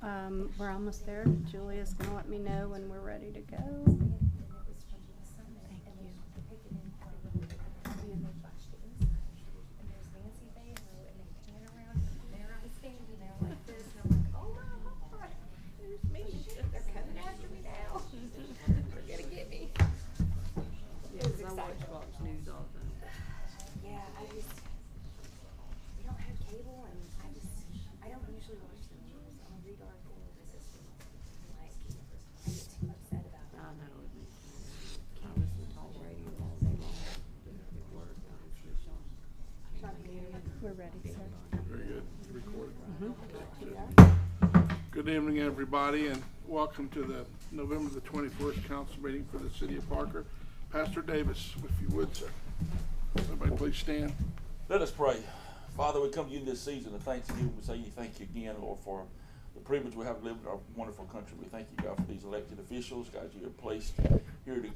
We're almost there. Julia's gonna let me know when we're ready to go. I watch Fox News all the time. Yeah, we don't have cable, and I don't usually watch the news. I'm a read article with my sister. Like, I get too upset about it. I know. I listen to talk radio all day long. At work, I listen to songs. We're ready, sir. Very good. Recorded. Mm-hmm. Good evening, everybody, and welcome to the November the 21st council meeting for the city of Parker. Pastor Davis, if you would, sir. Everybody please stand. Let us pray. Father, we come to you in this season of Thanksgiving. We say you thank you again, Lord, for the privilege we have to live in our wonderful country. We thank you, God, for these elected officials, God, you have placed here to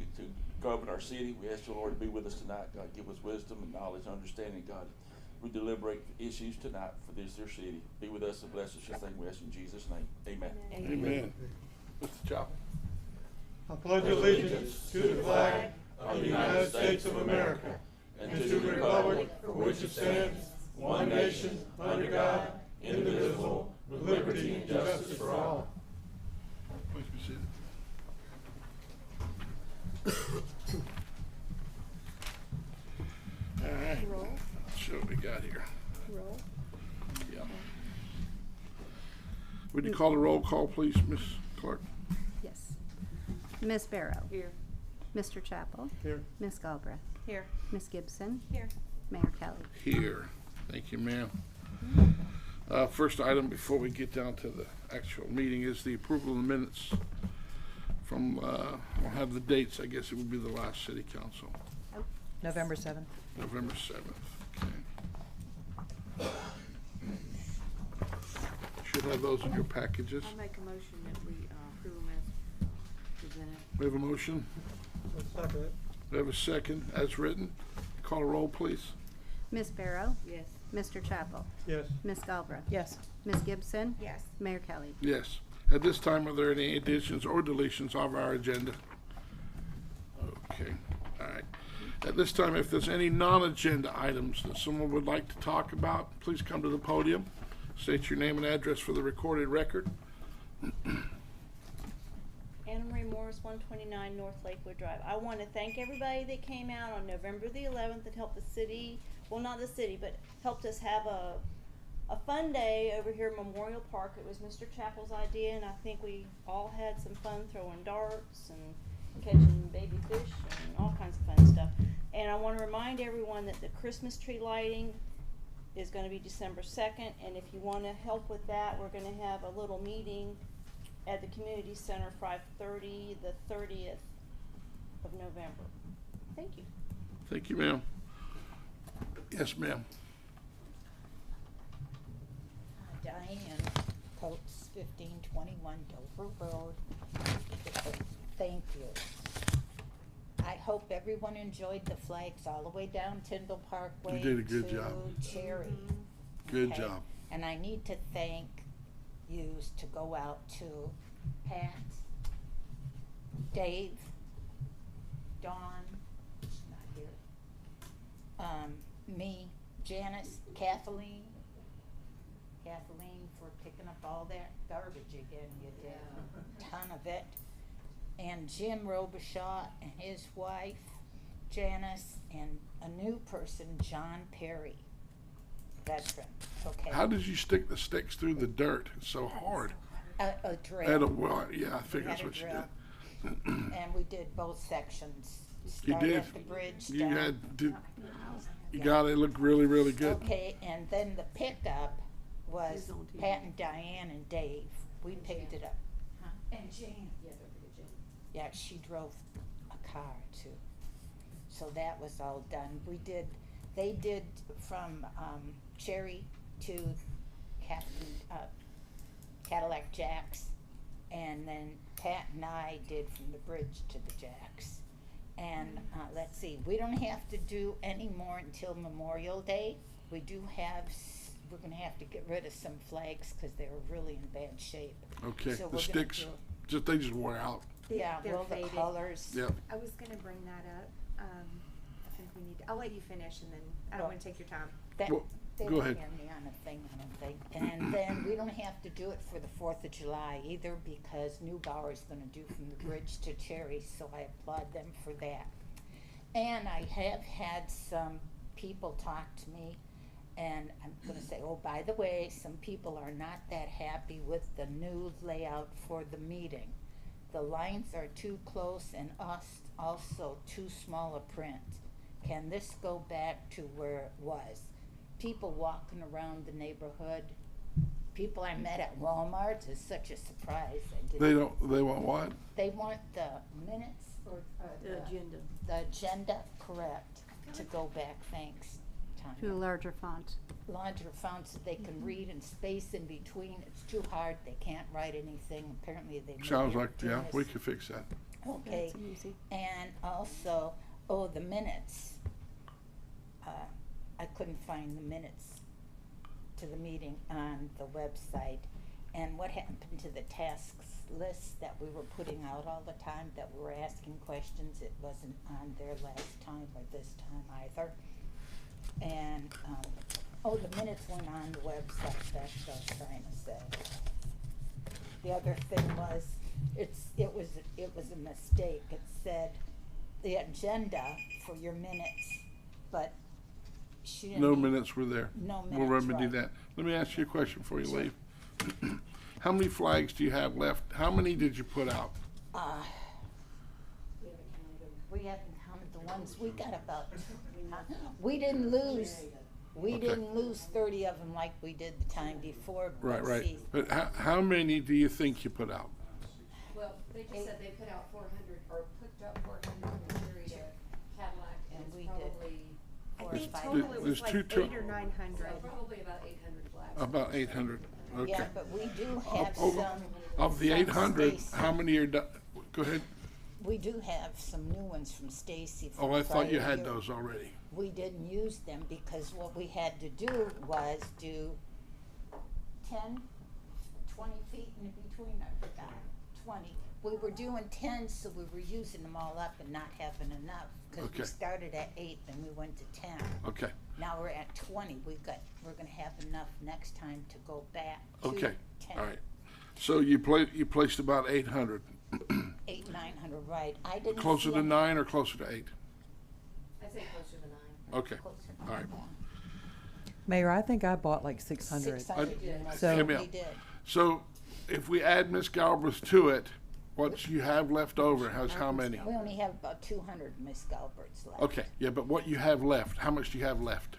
govern our city. We ask you, Lord, to be with us tonight. God, give us wisdom and knowledge and understanding, God. We deliberate issues tonight for this dear city. Be with us and bless us. Just thank we ask in Jesus' name. Amen. Amen. Mr. Chapel. I pledge allegiance to the flag of the United States of America and to the republic for which it stands, one nation, under God, indivisible, with liberty and justice for all. Please be seated. All right. Roll. Let's see what we got here. Roll. Yeah. Would you call the roll call, please, Miss Clark? Yes. Miss Barrow. Here. Mr. Chapel. Here. Miss Galbraith. Here. Miss Gibson. Here. Mayor Kelly. Here. Thank you, ma'am. First item before we get down to the actual meeting is the approval of the minutes from, I'll have the dates, I guess it would be the last city council, November 7th. November 7th. Okay. Should have those in your packages. I make a motion that we approve them as presented. We have a motion. Second. We have a second as written. Call a roll, please. Miss Barrow. Yes. Mr. Chapel. Yes. Miss Galbraith. Yes. Miss Gibson. Yes. Mayor Kelly. Yes. At this time, are there any additions or deletions of our agenda? Okay, all right. At this time, if there's any non-agenda items that someone would like to talk about, please come to the podium. State your name and address for the recorded record. Anna Marie Morris, 129 North Lakewood Drive. I want to thank everybody that came out on November the 11th and helped the city, well, not the city, but helped us have a fun day over here at Memorial Park. It was Mr. Chappell's idea, and I think we all had some fun throwing darts and catching baby fish and all kinds of fun stuff. And I want to remind everyone that the Christmas tree lighting is going to be December 2nd, and if you want to help with that, we're going to have a little meeting at the community center, 5:30, the 30th of November. Thank you. Thank you, ma'am. Yes, ma'am. Diane Coates, 1521 Dover Road. Thank you. I hope everyone enjoyed the flags all the way down Tyndall Parkway You did a good to job. Cherry. Good Okay? job. And I need to thank yous to go out to Pat, Dave, Dawn, not here, me, Janice, Kathleen for picking up all that garbage again, you did, ton of it. And Jim Robichaud and his wife, Janice, and a new person, John Perry, veteran, okay? How did you stick the sticks through the dirt? It's so hard. A drill. At a well, yeah, I We figured had that's a what you drill. did. And we did both sections. You Start did. at the bridge You down. had to. You got it. It looked really, really good. Okay, and then the pickup was It's on TV. Pat and Diane and Dave. We picked it up. Huh? And Jane. Yeah, she drove a car too. So that was all done. They did from Cherry to Cadillac Jacks, and then Pat and I did from the bridge to the Jacks. And let's see, we don't have to do any more until Memorial Day. We do have we're gonna have to get rid of some flags, cause they were really in bad shape. Okay, So the we're gonna sticks, do- they just wore out. Yeah, They're well, the faded. colors. Yeah. I was gonna bring that up. I think we need, I'll let you finish and then, I don't Well- wanna take your time. That, Well, they go don't ahead. hear me on a thing, I don't think. And then we don't have to do it for the 4th of July either, because Newbauer's gonna do from the bridge to Cherry, so I applaud them for that. And I have had some people talk to me, and I'm gonna say, oh, by the way, some people are not that happy with the new layout for the meeting. The lines are too close and also too small a print. Can this go back to where it was? People walking around the neighborhood, people I met at Walmart is such a surprise. They want what? They want the minutes or The agenda. the agenda, correct, to go back, thanks, To a Tanya. larger font. Larger fonts that they can read and space in between, it's too hard, they can't write anything, apparently they. Sounds moved like, to yeah, this. we could fix that. Okay, That's easy. and also, oh, the minutes. I couldn't find the minutes to the meeting on the website. And what happened to the tasks list that we were putting out all the time, that we were asking questions? It wasn't on there last time or this time either. And, oh, the minutes weren't on the website, that's what I was trying to say. The other thing was, it was a mistake. It said the agenda for your minutes, but she didn't. No need- minutes were there. No We'll minutes, remedy right. that. Let me ask you a question before you Sure. leave. How many flags do you have left? How many did you put out? We haven't counted the ones, we got about, we didn't lose, we Okay. didn't lose 30 of them like we did the time before. but Right, right. see, But how many do you think you put out? Well, they just said they put out 400, or put up 400 from Cherry to Cadillac, And and we it's did. probably, I Or think five. total it There's was like two 800 or 900. so probably about 800 flags. About 800. Okay. Yeah, but we do have Of- some. Of the from 800, Stacy. how many are done? Go ahead. We do have some new ones from Stacy. Oh, from I thought you prior had year. those already. We didn't use them because what we had to do was do 10, 20 feet in between, I forgot, 20. We were doing 10, so we were using them all up and not having enough. Cause Okay. we started at 8 and we went to 10. Okay. Now we're at 20. We're gonna have enough next time to go back to Okay. 10. All right. So you placed about 800. 8, 900, right. I didn't Closer see to any- 9 or closer to 8? I'd say closer to 9. Okay. closer to All right. 9. Mayor, I think I bought like 600. 600. So- Hear me out. We did. So if we add Miss Galbraith to it, what you have left over has how many? We only have about 200 Miss Galberts left. Okay, yeah, but what you have left, how much do you have left?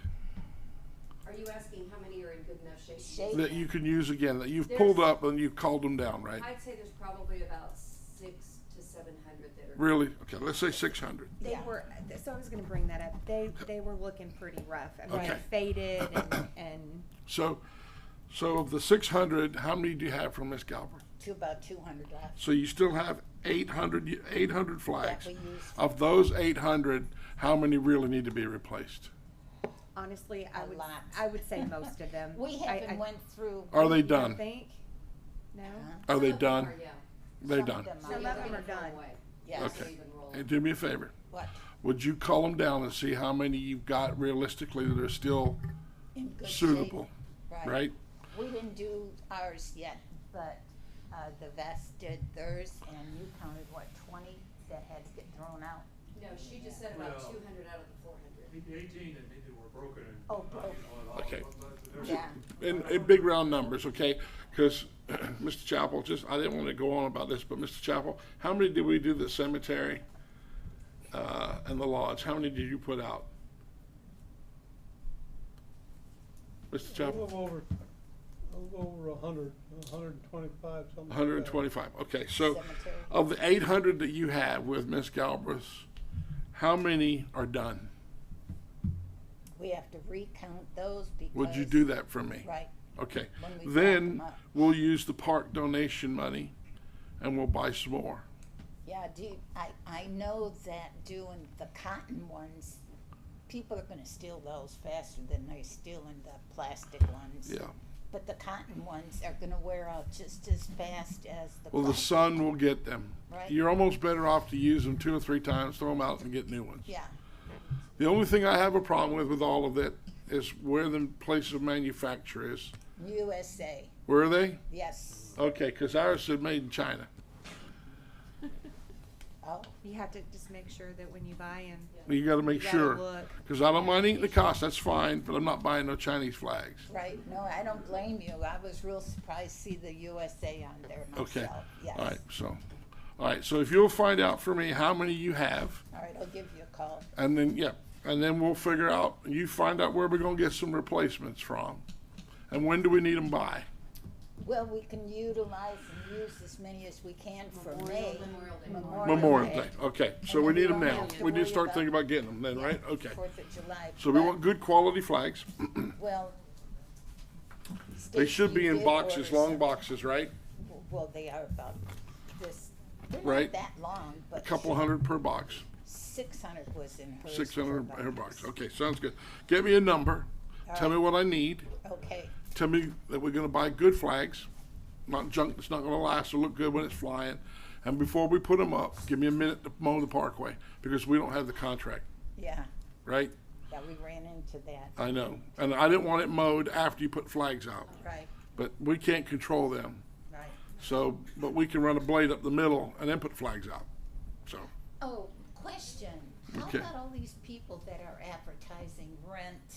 Are you asking how many are in good enough shape? to Shape. use? That you can use again, that you've pulled There's- up and you've called them down, right? I'd say there's probably about 600 to 700 that are. Really? Okay, let's say 600. They Yeah. were, so I was gonna bring that up. They were looking pretty rough. I mean, Okay. faded and So of the 600, how many do you have from Miss Galbraith? To about 200 left. So you still have 800 flags. we used. Of those 800, how many really need to be replaced? honestly, A lot. I would say most of them. We haven't went through. Are they You don't done? think? No? Are they Some of them done? are, yeah. They're Some done. of them Some are. of They're them gonna are throw done. away. Yes. Not Okay. even roll. Hey, do me a favor. What? Would you call them down and see how many you've got realistically that are still In good suitable, shape. right? We didn't do ours yet, but the vest did theirs, and you counted, what, 20 that had to get thrown out? No, she just said about Well- 200 out of the 400. The 18 that needed were broken and. Oh, broken. Okay. Yeah. In big round numbers, okay? Because Mr. Chappell, I didn't want to go on about this, but Mr. Chappell, how many did we do the cemetery and the lodge? How many did you put out? Mr. A Chappell? little over 100, 125, something like that. 125, okay. So Cemetery. of the 800 that you have with Miss Galbraith, how many are done? We have to recount those because. Would you do that for me? Right. Okay. When we count Then them up. we'll use the park donation money and we'll buy some more. Yeah, I know that doing the cotton ones, people are gonna steal those faster than they're stealing the plastic ones. Yeah. But the cotton ones are gonna wear out just as fast as the Well, the plastic. sun will get them. Right. You're almost better off to use them 2 or 3 times, throw them out and get new ones. Yeah, The only thing I have a problem with all of it is where the place of manufacture is. USA, Where are they? yes. Okay, because ours said made in China. Oh, You have to just make sure that when you buy them, You got to make you gotta sure. look. Because I don't mind eating the cost, that's fine, but I'm not buying no Chinese flags. right, no, I don't blame you. I was real surprised to see the USA on there Okay. myself, yes. All right, so if you'll find out for me how many you have, All right, I'll give you a call. and then, yeah, and then we'll figure out, you find out where we're going to get some replacements from. And when do we need them by? Well, we can utilize and use as many as we can for May. Memorial Day, okay, so And we then we need them don't now. have to We need to worry start about- thinking about getting them then, Yeah, right? Okay. 4th of July. So we but- want good quality flags. Well. They should be Stacy in did boxes, order long some. boxes, right? Well, they are about this, they're Right. not that long, but. A couple hundred per box, 600 was in hers. 600 per per box. Okay, sounds good. Get me a number, tell me what I need, Okay, tell me that we're gonna buy good flags, not junk that's not gonna last or look good when it's flying. And before we put them up, give me a minute to mow the parkway, because we don't have the contract, yeah, right? yeah, we ran into that, I know, and I didn't want it mowed after you put flags out, right, but we can't control them. right. So, but we can run a blade up the middle and then put flags out, so. Oh, question, how Okay. about all these people that are advertising rent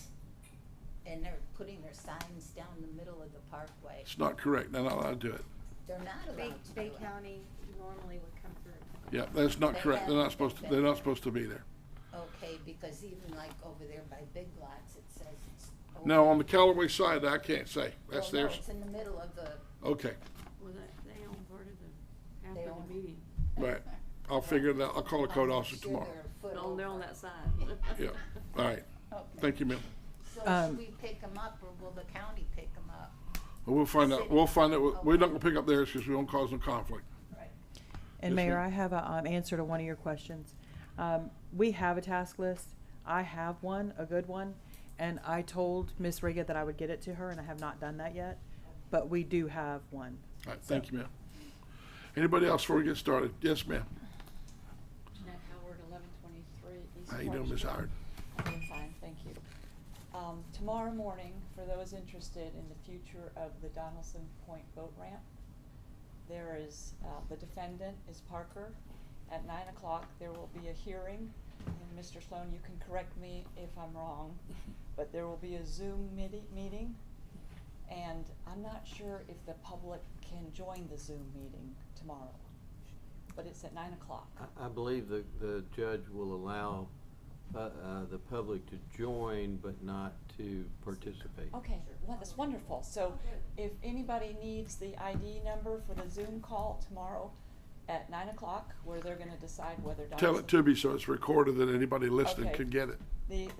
and they're putting their signs down the middle of the parkway? It's not correct, they're not allowed to do it. They're not Bay, allowed to do Bay it. County normally would come through. Yeah, that's not They correct, they're have not supposed to, been- they're not supposed to be there. Okay, because even like over there by Big Lots, it says it's. No, open. on the Callaway side, I can't say, that's Well, no, theirs. it's in the middle of the. Okay, Well, they own part of the, They after own- the meeting. right, I'll figure it out, I'll call the code I'm officer sure tomorrow. they're a foot No, they're on over. that side. Yeah, all right, Okay. thank you, ma'am. So Um, should we pick them up or will the county pick them up? Well, we'll find out, City. we're not gonna Okay. pick up theirs because we won't cause no conflict. Right. And Yes, Mayor, ma'am. I have a, answer to one of your questions. We have a task list. I have one, a good one, and I told Ms. Riga that I would get it to her, and I have not done that yet. But we do have one. All right, thank you, ma'am. Anybody else before we get started? Yes, ma'am. Jeanette Howard, 1123 East How you doing, Clark Ms. Street. Howard? I'm doing fine, thank you. Tomorrow morning, for those interested in the future of the Donaldson Point boat ramp, there is, the defendant is Parker. At 9 o'clock, there will be a hearing, and Mr. Sloan, you can correct me if I'm wrong, but there will be a Zoom meeting, and I'm not sure if the public can join the Zoom meeting tomorrow, but it's at 9 o'clock. I believe the judge will allow the public to join, but not to participate. Okay, well, that's wonderful. So if anybody needs the ID number for the Zoom call tomorrow at 9 o'clock, where they're gonna decide whether Tell it to me so it's recorded that anybody listening Okay. can get it.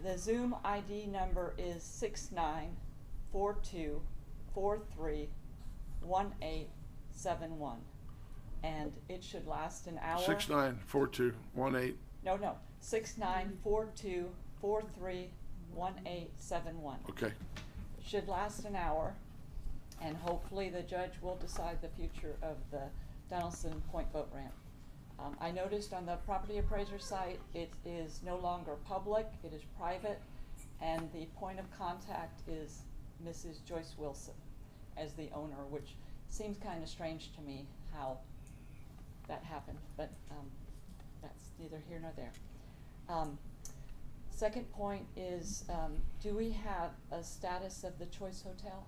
The Zoom ID number is 6942431871. And it should last an hour. 694218. No, 6942431871. Okay, Should last an hour, and hopefully the judge will decide the future of the Donaldson Point boat ramp. I noticed on the property appraiser site, it is no longer public, it is private, and the point of contact is Mrs. Joyce Wilson as the owner, which seems kind of strange to me how that happened, but that's neither here nor there. Second point is, do we have a status of the Choice Hotel?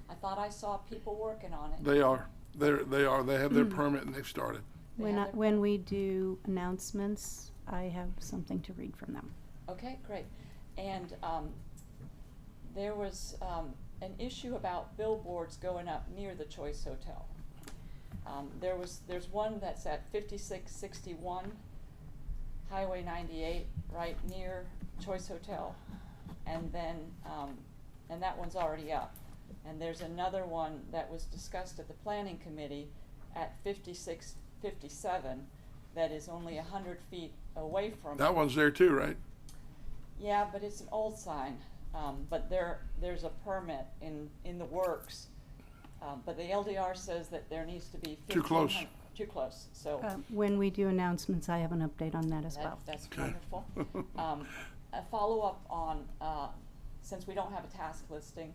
I thought I saw people working on it. they are, they have their permit and they've started. They When have their- when we do announcements, I have something to read from them. Okay, great. And there was an issue about billboards going up near the Choice Hotel. There's one that's at 5661 Highway 98, right near Choice Hotel, and then and that one's already up. And there's another one that was discussed at the planning committee at 5657 that is only 100 feet away from. That one's there too, right? Yeah, but it's an old sign, but there's a permit in the works. But the LDR says that there needs to be Too close. 1,500 Too close, so. When we do announcements, I have an update on that as well. That's Okay. wonderful. A follow-up on, since we don't have a task listing,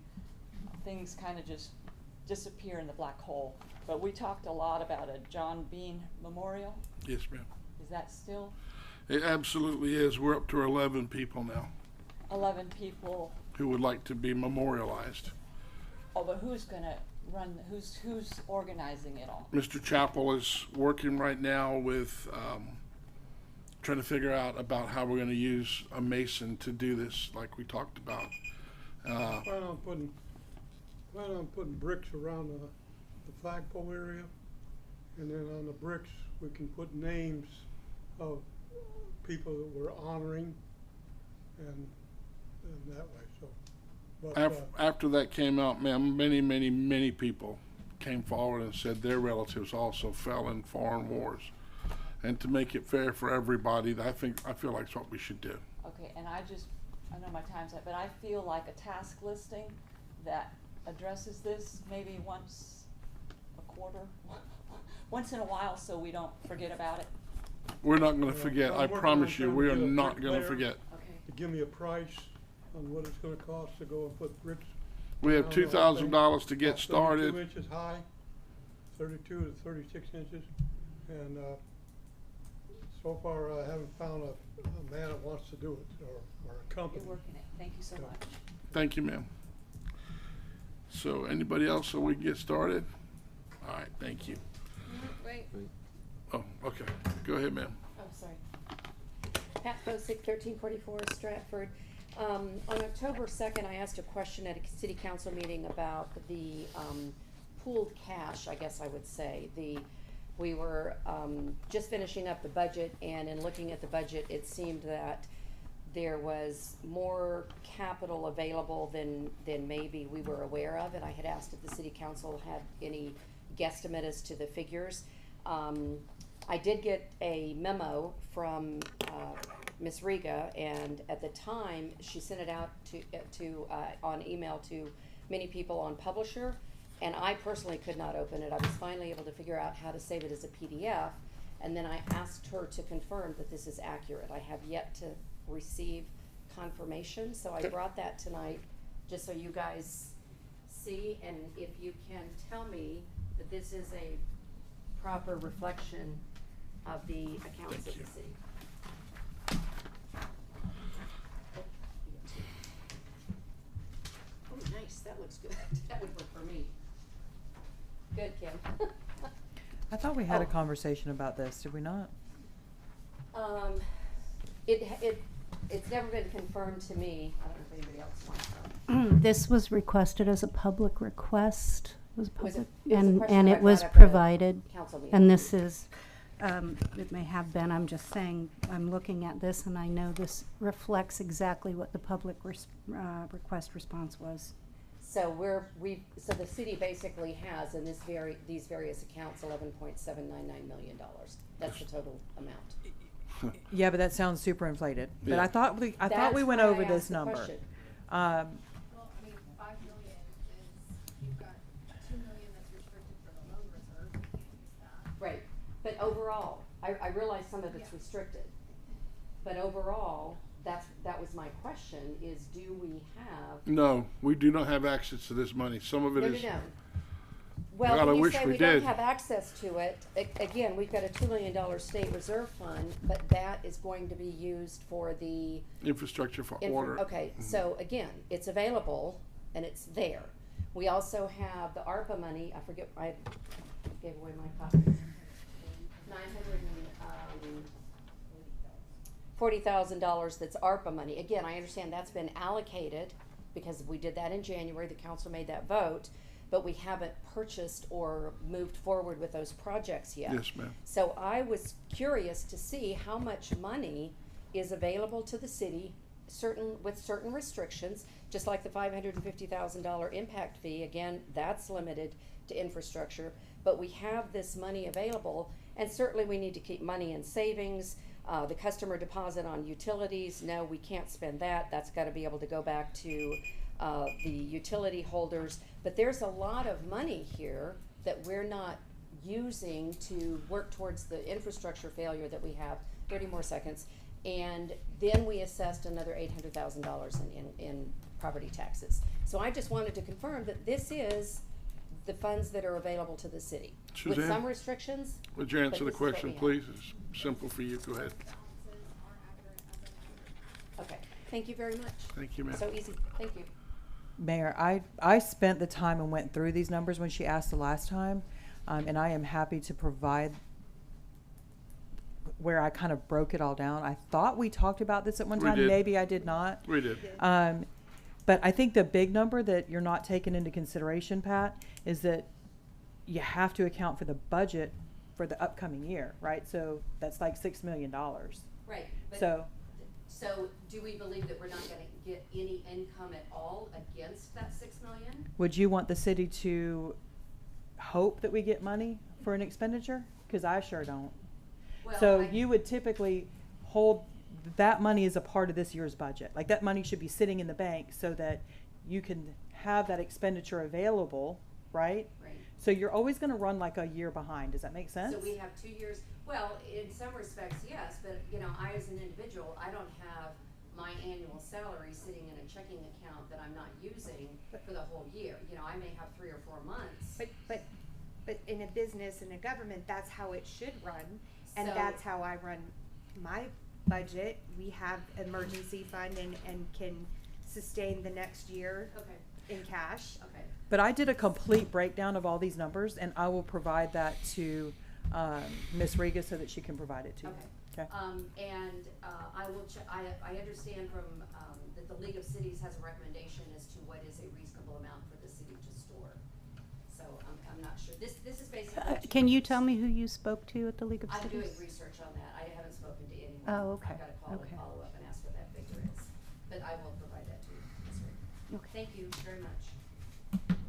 things kind of just disappear in the black hole. But we talked a lot about a John Bean Memorial. Yes, ma'am. Is that still It absolutely is. We're up to 11 people now 11 people? who would like to be memorialized. Oh, but who's gonna run, who's organizing it all? Mr. Chappell is working right now with trying to figure out about how we're going to use a mason to do this, like we talked about. Plan on putting bricks around the flagpole area, and then on the bricks, we can put names of people that we're honoring, and that way, so. But, After that came out, ma'am, many people came forward and said their relatives also fell in foreign wars. And to make it fair for everybody, I feel like it's what we should do. Okay, and I know my time's up, but I feel like a task listing that addresses this maybe once a quarter, once in a while, so we don't forget about it. We're not going to forget. I'm I working promise on you, trying we to are get a not going to bricklayer. forget. Okay. to give me a price on what it's gonna cost to go and put bricks. We have around the whole thing. $2,000 to get About started. 32 inches high, 32 to 36 inches, and so far I haven't found a man that wants to do it, or a You're company. working it. Thank you so Yeah. much. Thank you, ma'am. So anybody else so we can get started? All right, thank you. Wait, Oh, okay. Go ahead, ma'am. oh, sorry. Pat Bosick, 1344 Stratford. On October 2nd, I asked a question at a city council meeting about the pooled cash, I guess I would say. We were just finishing up the budget, and in looking at the budget, it seemed that there was more capital available than maybe we were aware of, and I had asked if the city council had any guesstimate as to the figures. I did get a memo from Ms. Riga, and at the time, she sent it out to on email to many people on Publisher, and I personally could not open it. I was finally able to figure out how to save it as a PDF, and then I asked her to confirm that this is accurate. I have yet to receive confirmation, so I brought that tonight, just so you guys see, and if you can tell me that this is a proper reflection of the accounts of the city. Oh, nice, that looks good. That would work for me. Good, Kim. I thought we had a Oh. conversation about this, did we not? It's never been confirmed to me. I don't know if anybody else wants to. This was requested as a public request. It was It was a- public, it was a question and I it was brought up at a provided. council meeting. And this is, it may have been, I'm just saying, I'm looking at this and I know this reflects exactly what the public request response was. So so the city basically has in these various accounts $11.799 million. That's the total amount. Yeah, but that sounds super inflated. But Yeah. I thought we That's went why I over asked this the number. question. Well, I mean, 5 million is, you've got 2 million that's restricted for the loan reserve, you can't use that. Right, but overall, I realize some of it's Yeah. restricted. But overall, that was my question, is do we have? No, we do not have access to this money. Some of it is. No. Well, God, I when you wish say we we don't did. have access to it, again, we've got a $2 million state reserve fund, but that is going to be used for the. Infrastructure for order. Okay, so again, it's available and it's there. We also have the ARPA money, I forget, I gave away my copy. $40,000 that's ARPA money. Again, I understand that's been allocated because we did that in January, the council made that vote, but we haven't purchased or moved forward with those projects yet. Yes, ma'am. So I was curious to see how much money is available to the city, with certain restrictions, just like the $550,000 impact fee. Again, that's limited to infrastructure, but we have this money available, and certainly we need to keep money in savings. The customer deposit on utilities, no, we can't spend that. That's gotta be able to go back to, the utility holders. But there's a lot of money here that we're not using to work towards the infrastructure failure that we have. 30 more seconds. And then we assessed another $800,000 in property taxes. So I just wanted to confirm that this is the funds that are available to the city. With Suzanne? some restrictions. Would you answer but the this is what question, we have. please? It's simple for you. Go ahead. Balances are accurate as of Okay, thank you very much. Thank you, ma'am. So easy, thank you. Mayor, I spent the time and went through these numbers when she asked the last time, and I am happy to provide where I kind of broke it all down. I thought we talked about this at one We time. did. Maybe I did not. We did. But I think the big number that you're not taking into consideration, Pat, is that you have to account for the budget for the upcoming year, right? So that's like $6 million. Right, So, so do we believe that we're not gonna get any income at all against that 6 million? would you want the city to hope that we get money for an expenditure? Because I sure don't. So you would typically hold that money as a part of this year's budget. Like that money should be sitting in the bank so that you can have that expenditure available, right? Right. So you're always gonna run like a year behind. Does that make sense? So we have 2 years, well, in some respects, yes, but, you know, I as an individual, I don't have my annual salary sitting in a checking account that I'm not using for the whole year. You know, I may have 3 or 4 months. But in a business and a government, that's how it should run, and So- that's how I run my budget. We have emergency fund and can sustain the next year Okay, in cash. okay. But I did a complete breakdown of all these numbers, and I will provide that to Ms. Riga so that she can provide it to you. Okay. Okay. I will I understand from, that the League of Cities has a recommendation as to what is a reasonable amount for the city to store. So I'm not sure. This is basically. Can you tell me who you spoke to at the League of I'm Cities? doing research on that. I haven't spoken to anyone. Oh, okay, I've got to call and okay. follow up and ask what that figure is. But I will provide that to you, Ms. Reed. Okay. Thank you very much.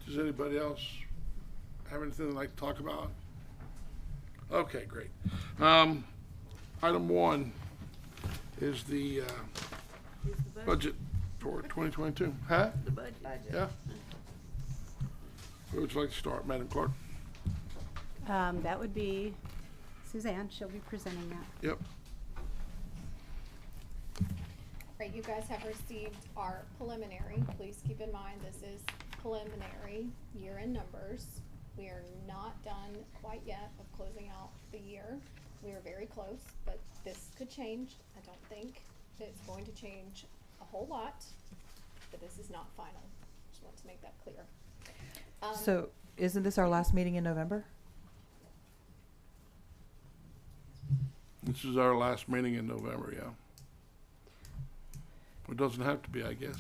Does anybody else have anything they'd like to talk about? Okay, great. Item 1 is the budget for 2022. Huh? The budget. Yeah. Where would you like to start, Madam Clerk? That would be Suzanne. She'll be presenting that. Yep. Right, you guys have received our preliminary. Please keep in mind, this is preliminary year-end numbers. We are not done quite yet of closing out the year. We are very close, but this could change. I don't think that it's going to change a whole lot, but this is not final. Just want to make that clear. So isn't this our last meeting in November? This is our last meeting in November, yeah. It doesn't have to be, I guess.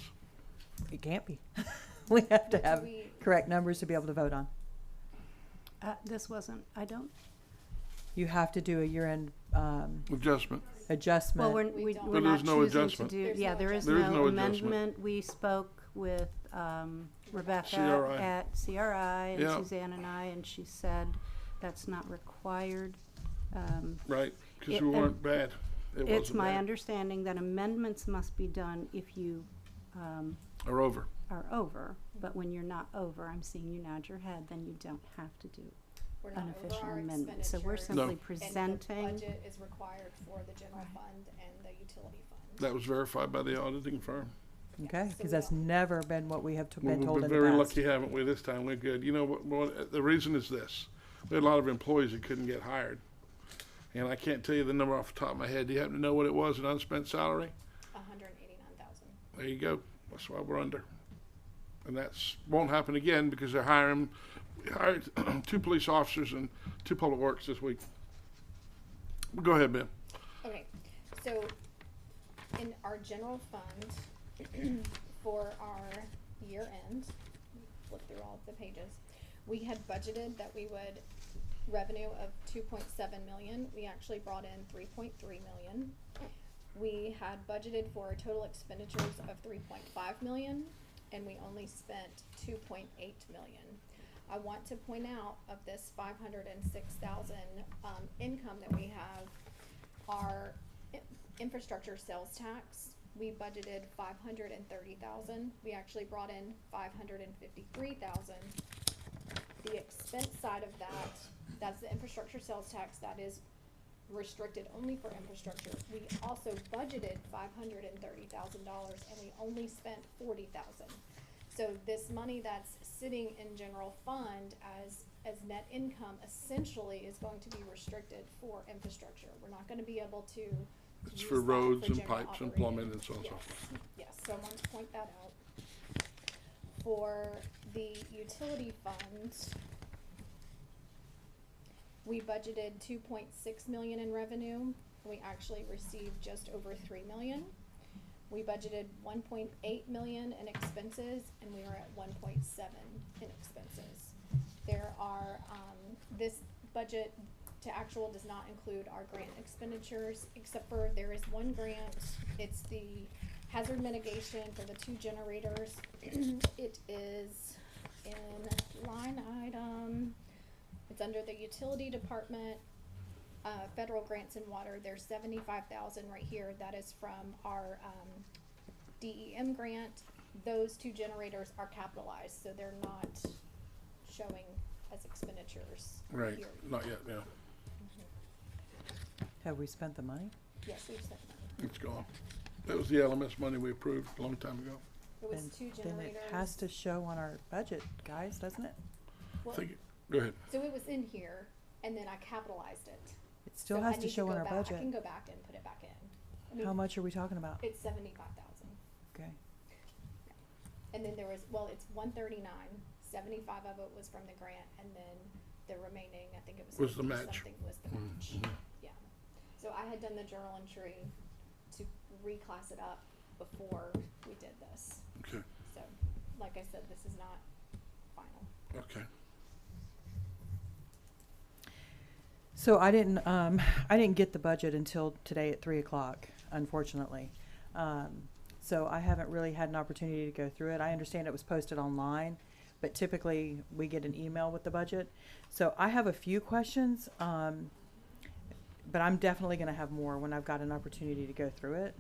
It can't be. We have to But do have we- correct numbers to be able to vote on. This wasn't, I don't, You have to do a year-end Adjustment. adjustment. well, We we're don't. we're But there's not no choosing to adjustment. do, There's yeah, no there is There is no no adjustment. amendment. We spoke with Rebecca CRI. at CRI and Yeah. Suzanne and I, and she said that's not required. Right, because It- we and weren't bad. It It's wasn't my bad. understanding that amendments must be done if you Or over. are over, but when you're not over, I'm seeing you nod your head, then you don't have to do We're not over unofficial our amendment. So we're expenditures. simply And the presenting. budget is required for the general fund and the utility fund. That was verified by the auditing firm. Okay, So because we that's don't- never been what we have Well, been told we've in been the very past. lucky, haven't we? This time we're good. You know what? The reason is this: we had a lot of employees that couldn't get hired, and I can't tell you the number off the top of my head. Do you happen to know what it was in unspent salary? 189,000. There you go. That's why we're under, and that's won't happen again because they're hiring. We hired 2 police officers and 2 public works this week. Go ahead, Ben. Okay, so in our general fund for our year end, flip through all of the pages, we had budgeted that we would revenue of 2.7 million. We actually brought in 3.3 million. We had budgeted for total expenditures of 3.5 million, and we only spent 2.8 million. I want to point out of this 506,000 income that we have, our infrastructure sales tax, we budgeted 530,000. We actually brought in 553,000. The expense side of that, that's the infrastructure sales tax, that is restricted only for infrastructure. We also budgeted $530,000 and we only spent 40,000. So this money that's sitting in general fund as net income essentially is going to be restricted for infrastructure. We're not gonna be able to It's use for that roads and general pipes and operating. plumbing and so on and so Yes, forth. yes, so I want to point that out. For the utility fund, we budgeted 2.6 million in revenue. We actually received just over 3 million. We budgeted 1.8 million in expenses, and we were at 1.7 in expenses. There are, this budget to actual does not include our grant expenditures, except for there is one grant. It's the hazard mitigation for the 2 generators. It is in line item, it's under the utility department, federal grants and water. There's 75,000 right here. That is from our, DEM grant. Those 2 generators are capitalized, so they're not showing as expenditures Right, here. not yet, yeah, Have we spent the money? Yes, we've spent money. it's gone. That was the LMS money we approved a long time ago. It was Then- 2 Then generators. it has to show on our budget, guys, doesn't it? Well, Go ahead. so it was in here, and then I capitalized it. It still So has I to need show go on our back. I can budget. go back and put it back in. I mean, How much are we talking about? It's 75,000. Okay. And then there was, well, it's 139. 75 of it was from the grant, and then the remaining, I think it was. Was the 50 match. something was the match. Mhm. Yeah. So I had done the journal entry to reclass it up before we did this. Okay, So, like I said, this is not final. okay. So I didn't get the budget until today at 3 o'clock, unfortunately. So I haven't really had an opportunity to go through it. I understand it was posted online, but typically we get an email with the budget. So I have a few questions, but I'm definitely gonna have more when I've got an opportunity to go through it,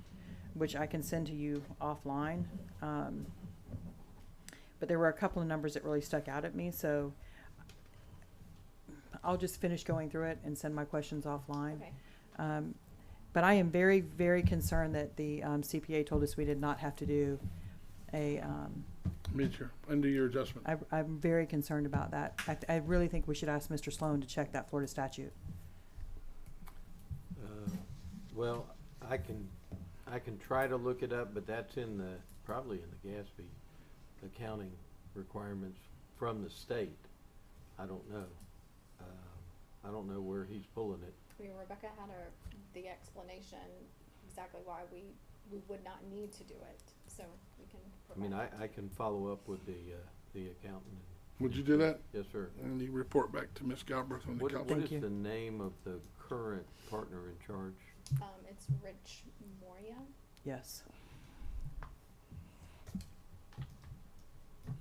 which I can send to you offline. But there were a couple of numbers that really stuck out at me, so I'll just finish going through it and send my questions offline. Okay. But I am very, very concerned that the CPA told us we did not have to do a, Mid-year, end-of-year adjustment. I'm very concerned about that. I really think we should ask Mr. Sloan to check that Florida statute. Well, I can try to look it up, but that's probably in the GASB accounting requirements from the state. I don't know. I don't know where he's pulling it. I mean, Rebecca had the explanation exactly why we would not need to do it, so we can I mean, provide that I to can follow up with the accountant. Would you do that? Yes, sir. And you report back to Ms. Galbraith on the What council? is Thank you. the name of the current partner in charge? you. It's Rich Moria. Yes. And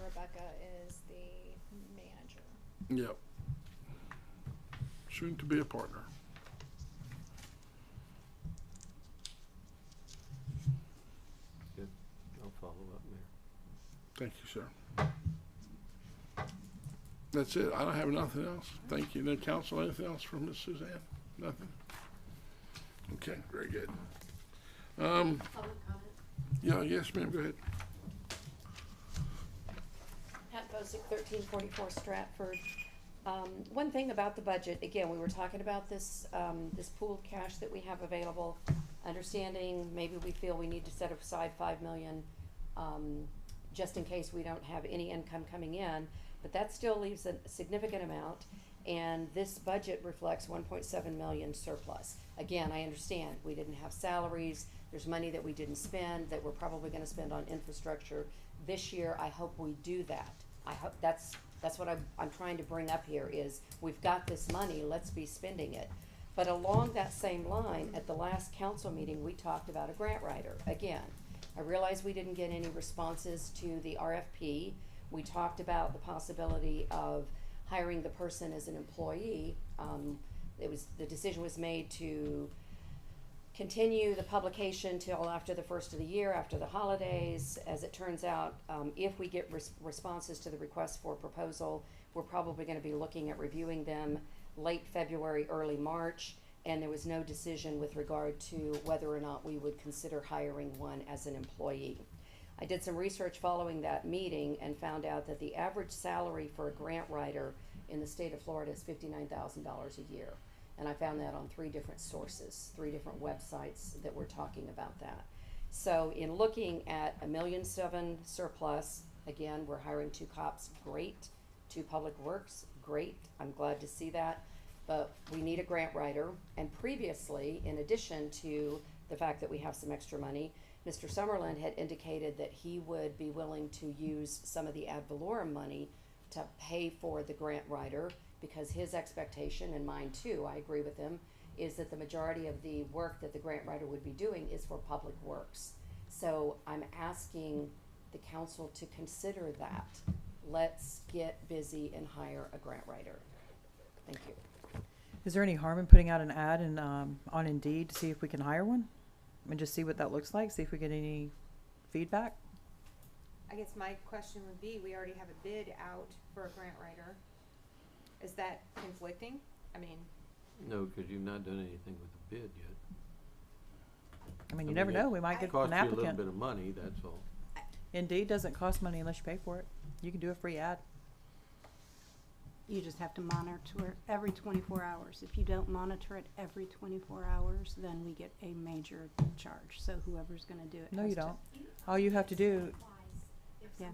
Rebecca is the manager. Yep. Soon to be a partner. Good. I'll follow up there. Thank you, sir. That's it. I don't have nothing else. Thank you. No council, anything else from Ms. Suzanne? Nothing? Okay, very good. Public comment? Yeah, yes, ma'am, go ahead. Pat Bosick, 1344 Stratford. One thing about the budget, again, we were talking about this, this pooled cash that we have available, understanding maybe we feel we need to set aside 5 million, just in case we don't have any income coming in, but that still leaves a significant amount, and this budget reflects 1.7 million surplus. Again, I understand, we didn't have salaries, there's money that we didn't spend, that we're probably gonna spend on infrastructure. This year, I hope we do that. I hope that's what I'm trying to bring up here is, we've got this money, let's be spending it. But along that same line, at the last council meeting, we talked about a grant writer. Again, I realize we didn't get any responses to the RFP. We talked about the possibility of hiring the person as an employee. the decision was made to continue the publication till after the first of the year, after the holidays. As it turns out, if we get responses to the request for proposal, we're probably gonna be looking at reviewing them late February, early March, and there was no decision with regard to whether or not we would consider hiring one as an employee. I did some research following that meeting and found out that the average salary for a grant writer in the state of Florida is $59,000 a year. And I found that on 3 different sources, 3 different websites that were talking about that. So in looking at $1.7 million surplus, again, we're hiring 2 cops, great. 2 public works, great. I'm glad to see that. But we need a grant writer. And previously, in addition to the fact that we have some extra money, Mr. Summerlin had indicated that he would be willing to use some of the ad valorem money to pay for the grant writer, because his expectation, and mine too, I agree with him, is that the majority of the work that the grant writer would be doing is for public works. So I'm asking the council to consider that. Let's get busy and hire a grant writer. Thank you. Is there any harm in putting out an ad in, on Indeed to see if we can hire one? And just see what that looks like, see if we get any feedback? I guess my question would be, we already have a bid out for a grant writer. Is that conflicting? I mean, No, because you've not done anything with the bid yet. I mean, I you never mean, know, we might get Cost an you a little applicant. bit of money, that's all. Indeed doesn't cost money unless you pay for it. You can do a free ad. You just have to monitor it every 24 hours. If you don't monitor it every 24 hours, then we get a major charge. So whoever's gonna do it No, has you to- don't. All you have to do, Yeah.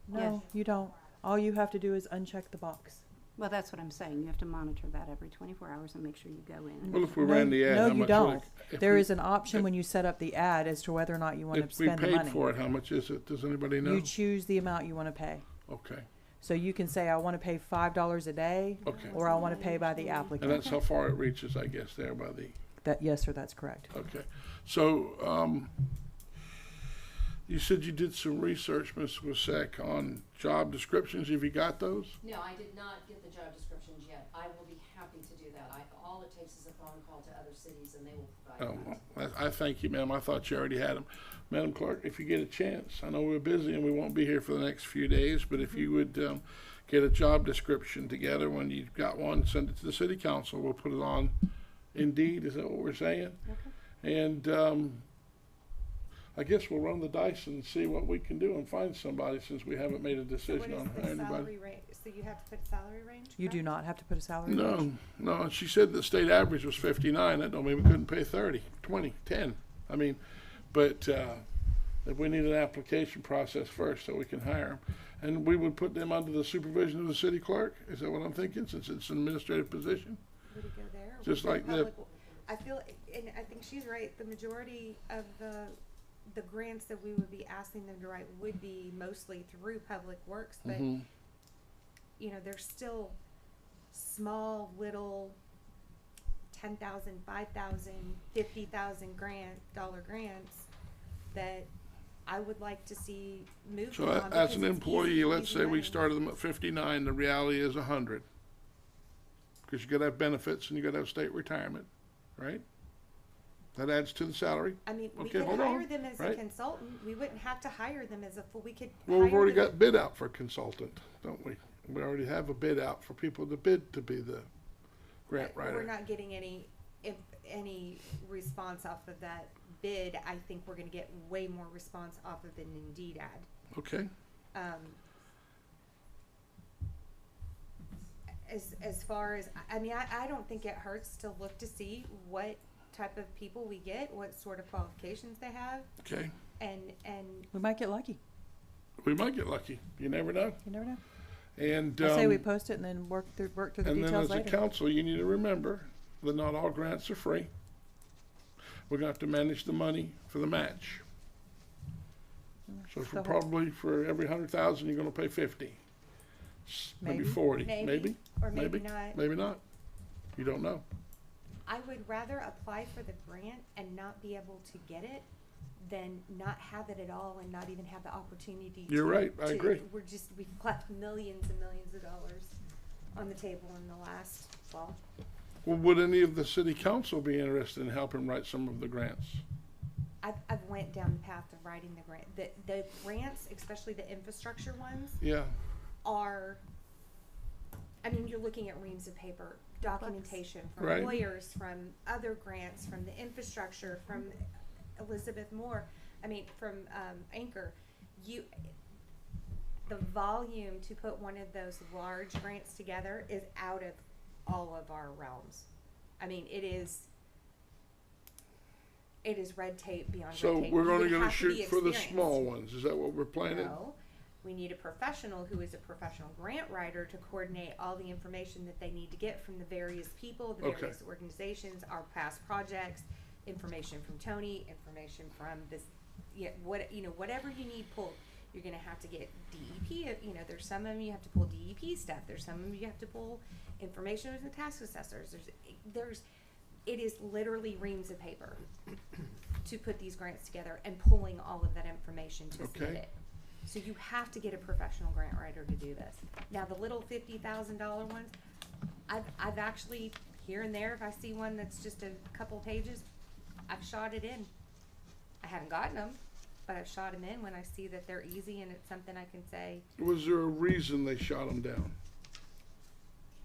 no, you don't. All you have to do is uncheck the box. Well, that's what I'm saying. You have to monitor that every 24 hours and make sure you go in. Well, if we No, ran the ad, no, how you much would don't. it? if There we- is an option when you set up the ad as to whether or not you want to If we spend the money. paid for it, how much is it? Does anybody know? You choose the amount you want to pay. Okay, So you can say, I want to pay $5 a day, okay. or I want to pay by the And applicant. that's how far it reaches, I guess, there by the, That, yes, sir, that's correct. okay. So, you said you did some research, Ms. Wasek, on job descriptions. Have you got those? No, I did not get the job descriptions yet. I will be happy to do that. All it takes is a phone call to other cities and they will provide Oh, that. well, I thank you, ma'am. I thought you already had them. Madam Clerk, if you get a chance, I know we're busy and we won't be here for the next few days, but if you would get a job description together, when you've got one, send it to the city council. We'll put it on Indeed, is that what we're saying? And I guess we'll run the dice and see what we can do and find somebody, since we haven't made a so what decision is on the hiring salary anybody. range? So you have to put a salary range? You do correct? not have to put a salary range. No, and she said the state average was 59. That don't mean we couldn't pay 30, 20, 10. I mean, but if we need an application process first so we can hire them. And we would put them under the supervision of the city clerk? Is that what I'm thinking, since it's an administrative position? Would it go there? or Just would it like go the- public? I feel, and I think she's right, the majority of the grants that we would be asking them to write would be mostly through Public Works, but, Mhm. you know, there's still small, little 10,000, 5,000, 50,000 dollar grants that I would like to see moved So on. as an because it's employee, easy- let's easy say we money. started them at 59, the reality is 100. Because you gotta have benefits and you gotta have state retirement, right? That adds to the salary. I mean, we Okay, could hold hire on, them as a right? consultant. We wouldn't have to hire them as a full, we could Well, we've hire already them- got bid out for consultant, don't we? We already have a bid out for people to bid to be the grant We're writer. not getting any response off of that bid. I think we're gonna get way more response off of an Indeed ad. Okay, As far as, I mean, I don't think it hurts to look to see what type of people we get, what sort of qualifications they have, okay. and We might get lucky. We might get lucky. You never know. You never know. And, I say we post it and then work through the and then details as a later. council, you need to remember that not all grants are free. We're gonna have to manage the money for the match. So for So- probably for every 100,000, you're gonna pay 50. Maybe Maybe. 40, maybe, maybe, or maybe not. maybe not. You don't know. I would rather apply for the grant and not be able to get it than not have it at all and not even have the opportunity to. You're right, I to- agree. We've left millions and millions of dollars on the table in the last, well, Well, would any of the city council be interested in helping write some of the grants? I've went down the path of writing the grant. The grants, especially the infrastructure ones, Yeah, are, I mean, you're looking at reams of paper, documentation from Right. lawyers, from other grants, from the infrastructure, from Elizabeth Moore, I mean, from, Anchor. The volume to put one of those large grants together is out of all of our realms. I mean, it is red tape beyond so red tape. we're You only would gonna have to be shoot for the experienced. small ones, is that what we're planning? No, we need a professional who is a professional grant writer to coordinate all the information that they need to get from the various people, the Okay. various organizations, our past projects, information from Tony, information from this, whatever you need pulled. You're gonna have to get DEP, there's some of them you have to pull DEP stuff, there's some of them you have to pull information from the tax assessors, it is literally reams of paper to put these grants together and pulling all of that information to submit Okay. it. So you have to get a professional grant writer to do this. Now, the little $50,000 ones, I've actually, here and there, if I see one that's just a couple pages, I've shot it in. I haven't gotten them, but I've shot them in when I see that they're easy and it's something I can say, Was there a reason they shot them down?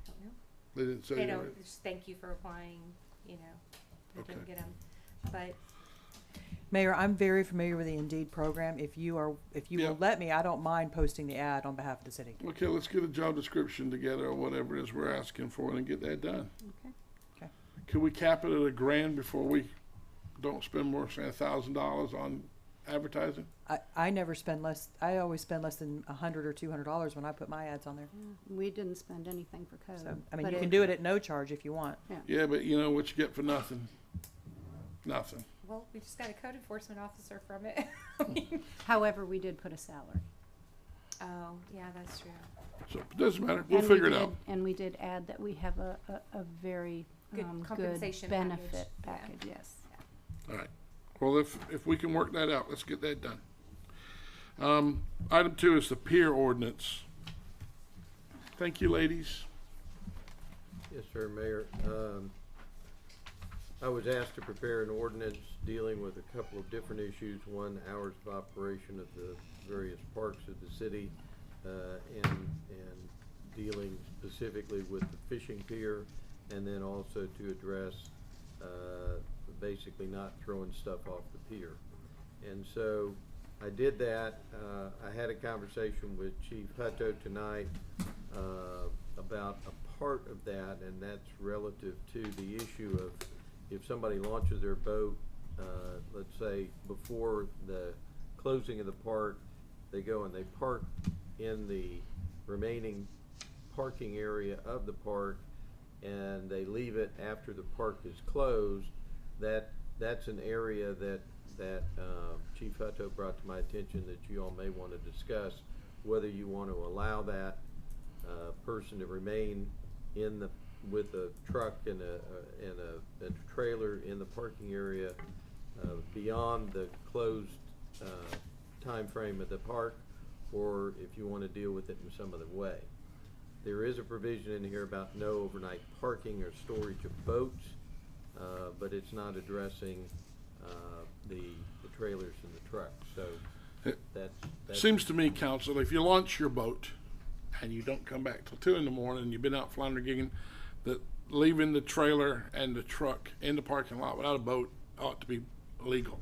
I don't know. They didn't say. They right? don't, just thank you for applying, they didn't Okay. get them. But Mayor, I'm very familiar with the Indeed program. If you Yeah. will let me, I don't mind posting the ad on behalf of the city. Okay, let's get a job description together or whatever it is we're asking for and get that done. Okay. Okay. Could we cap it at $1,000 before we don't spend more than $1,000 on advertising? I never spend less, I always spend less than $100 or $200 when I put my ads on there. We didn't spend anything for code. So, I mean, but you can do it at no charge if you want. Yeah, but you know what you get for nothing? Nothing. well, we just got a code enforcement officer from it. However, we did put a salary. Oh, yeah, that's true. So it doesn't matter. We'll And we figure it did- out. And we did add that we have a very Good good compensation benefit package, yeah. package, yes. All right. Well, if we can work that out, let's get that done. Item 2 is the pier ordinance. Thank you, ladies. Yes, sir, Mayor. I was asked to prepare an ordinance dealing with a couple of different issues. One, hours of operation of the various parks of the city, and dealing specifically with the fishing pier, and then also to address, basically not throwing stuff off the pier. And so I did that. I had a conversation with Chief Hutto tonight, about a part of that, and that's relative to the issue of if somebody launches their boat, let's say before the closing of the park, they go and they park in the remaining parking area of the park, and they leave it after the park is closed. That's an area that Chief Hutto brought to my attention that you all may want to discuss, whether you want to allow that person to remain with a truck and a trailer in the parking area beyond the closed time frame of the park, or if you want to deal with it in some other way. There is a provision in here about no overnight parking or storage of boats, but it's not addressing the trailers and the trucks. So that's Seems to me, Council, if you launch your boat and you don't come back till 2 in the morning and you've been out flounder gigging, that leaving the trailer and the truck in the parking lot without a boat ought to be legal.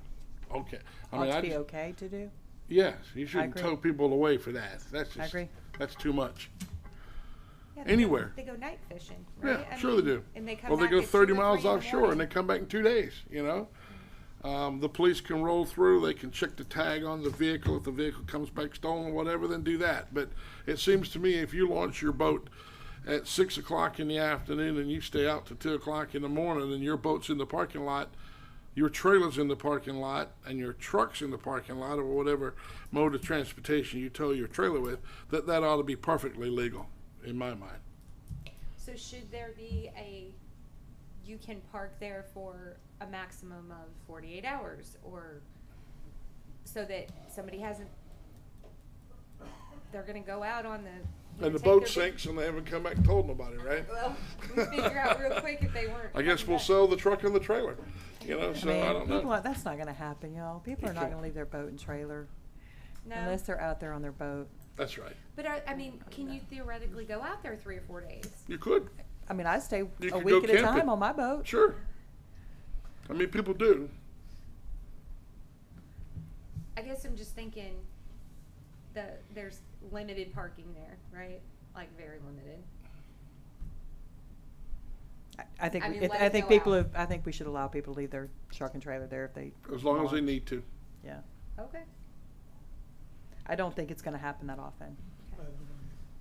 Okay. Ought to be just- okay to do. Yes, you shouldn't agree. tow people away for that. That's just, I agree. that's too much. Yeah, Anywhere. They go night fishing, right? Yeah, I sure mean, they do. And they come Well, they back go at 30 2 or miles 3 in the offshore and they morning. come back in 2 days, you know? The police can roll through, they can check the tag on the vehicle. If the vehicle comes back stolen or whatever, then do that. But it seems to me if you launch your boat at 6 o'clock in the afternoon and you stay out till 2 o'clock in the morning and your boat's in the parking lot, your trailer's in the parking lot, and your truck's in the parking lot, or whatever mode of transportation you tow your trailer with, that ought to be perfectly legal, in my mind. So should there be you can park there for a maximum of 48 hours, or so that somebody they're gonna go out on And the Take boat their- sinks and they haven't come back and told nobody, right? Well, we figure out real quick if they weren't. I guess coming we'll back. sell the truck and the trailer, you know, so I don't people know. are, that's not gonna happen, y'all. People are not Okay. gonna leave their boat and trailer No. unless they're out there on their boat. That's right. But I mean, can you theoretically go out there 3 or 4 days? You could, I mean, I stay You a could week go at a camping. time on my boat. sure. I mean, people do. I guess I'm just thinking there's limited parking there, right? Like very limited. I think I we- mean, it- let I it think go people out. have, I think we should allow people to leave their truck and trailer there if they. As long as they want. need to. Yeah. Okay. I don't think it's gonna happen that often.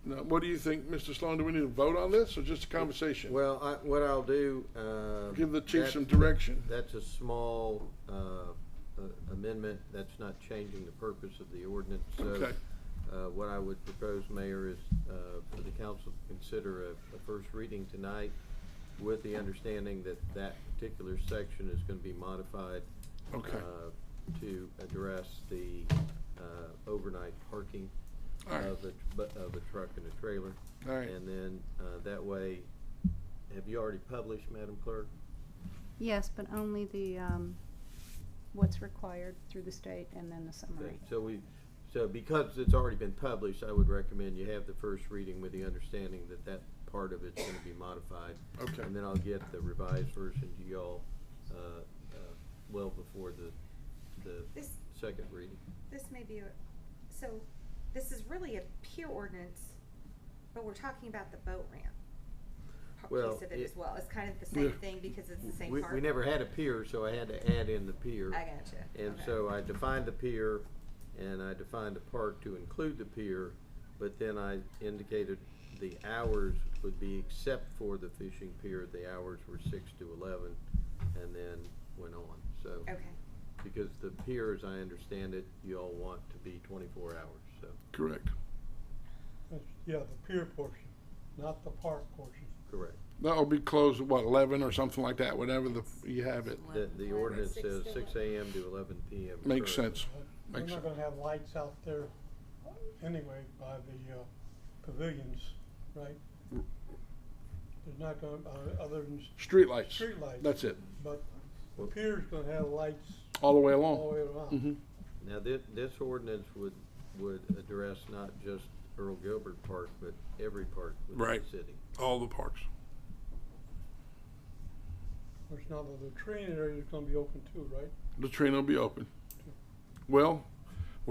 Now, what do you think, Mr. Sloan? Do we need to vote on this or just a conversation? Well, what I'll do, Give the chief that- some direction. That's a small, amendment, that's not changing the purpose of the ordinance, so. Okay. What I would propose, Mayor, is, for the council to consider a first reading tonight with the understanding that that particular section is gonna be modified. Okay. To address the, overnight parking All right. of a truck and a trailer. All right. And then, that way, have you already published, Madam Clerk? Yes, but only the, what's required through the state and then the summary. Okay, so because it's already been published, I would recommend you have the first reading with the understanding that that part of it's gonna be modified. Okay. And then I'll get the revised version to y'all, well before the This second reading. this may be so. This is really a pier ordinance, but we're talking about the boat ramp Well, piece of it it- as well. It's kind of the same Yeah. thing because it's the same We part. never had a pier, so I had to add in the pier. I gotcha. And Okay. so I defined the pier, and I defined the park to include the pier, but then I indicated the hours would be except for the fishing pier, the hours were 6 to 11, and then went on, so. Okay. Because the pier, as I understand it, you all want to be 24 hours, so. Correct. Yeah, the pier portion, not the park portion. Correct. That'll be closed at what, 11 or something like that, whatever you have it. The ordinance 6 says to 6 AM to 11 PM. Makes currently. sense. We're Makes not sense. gonna have lights out there anyway by the pavilions, right? There's not gonna, other than Streetlights. streetlights. That's it. But the pier's gonna have lights All the way all along. the way around. Mhm. Now, this ordinance would address not just Earl Gilbert Park, but every park within Right. the city. All the parks. Of course, now the latrine area is gonna be open too, right? Latrine will be open. Well,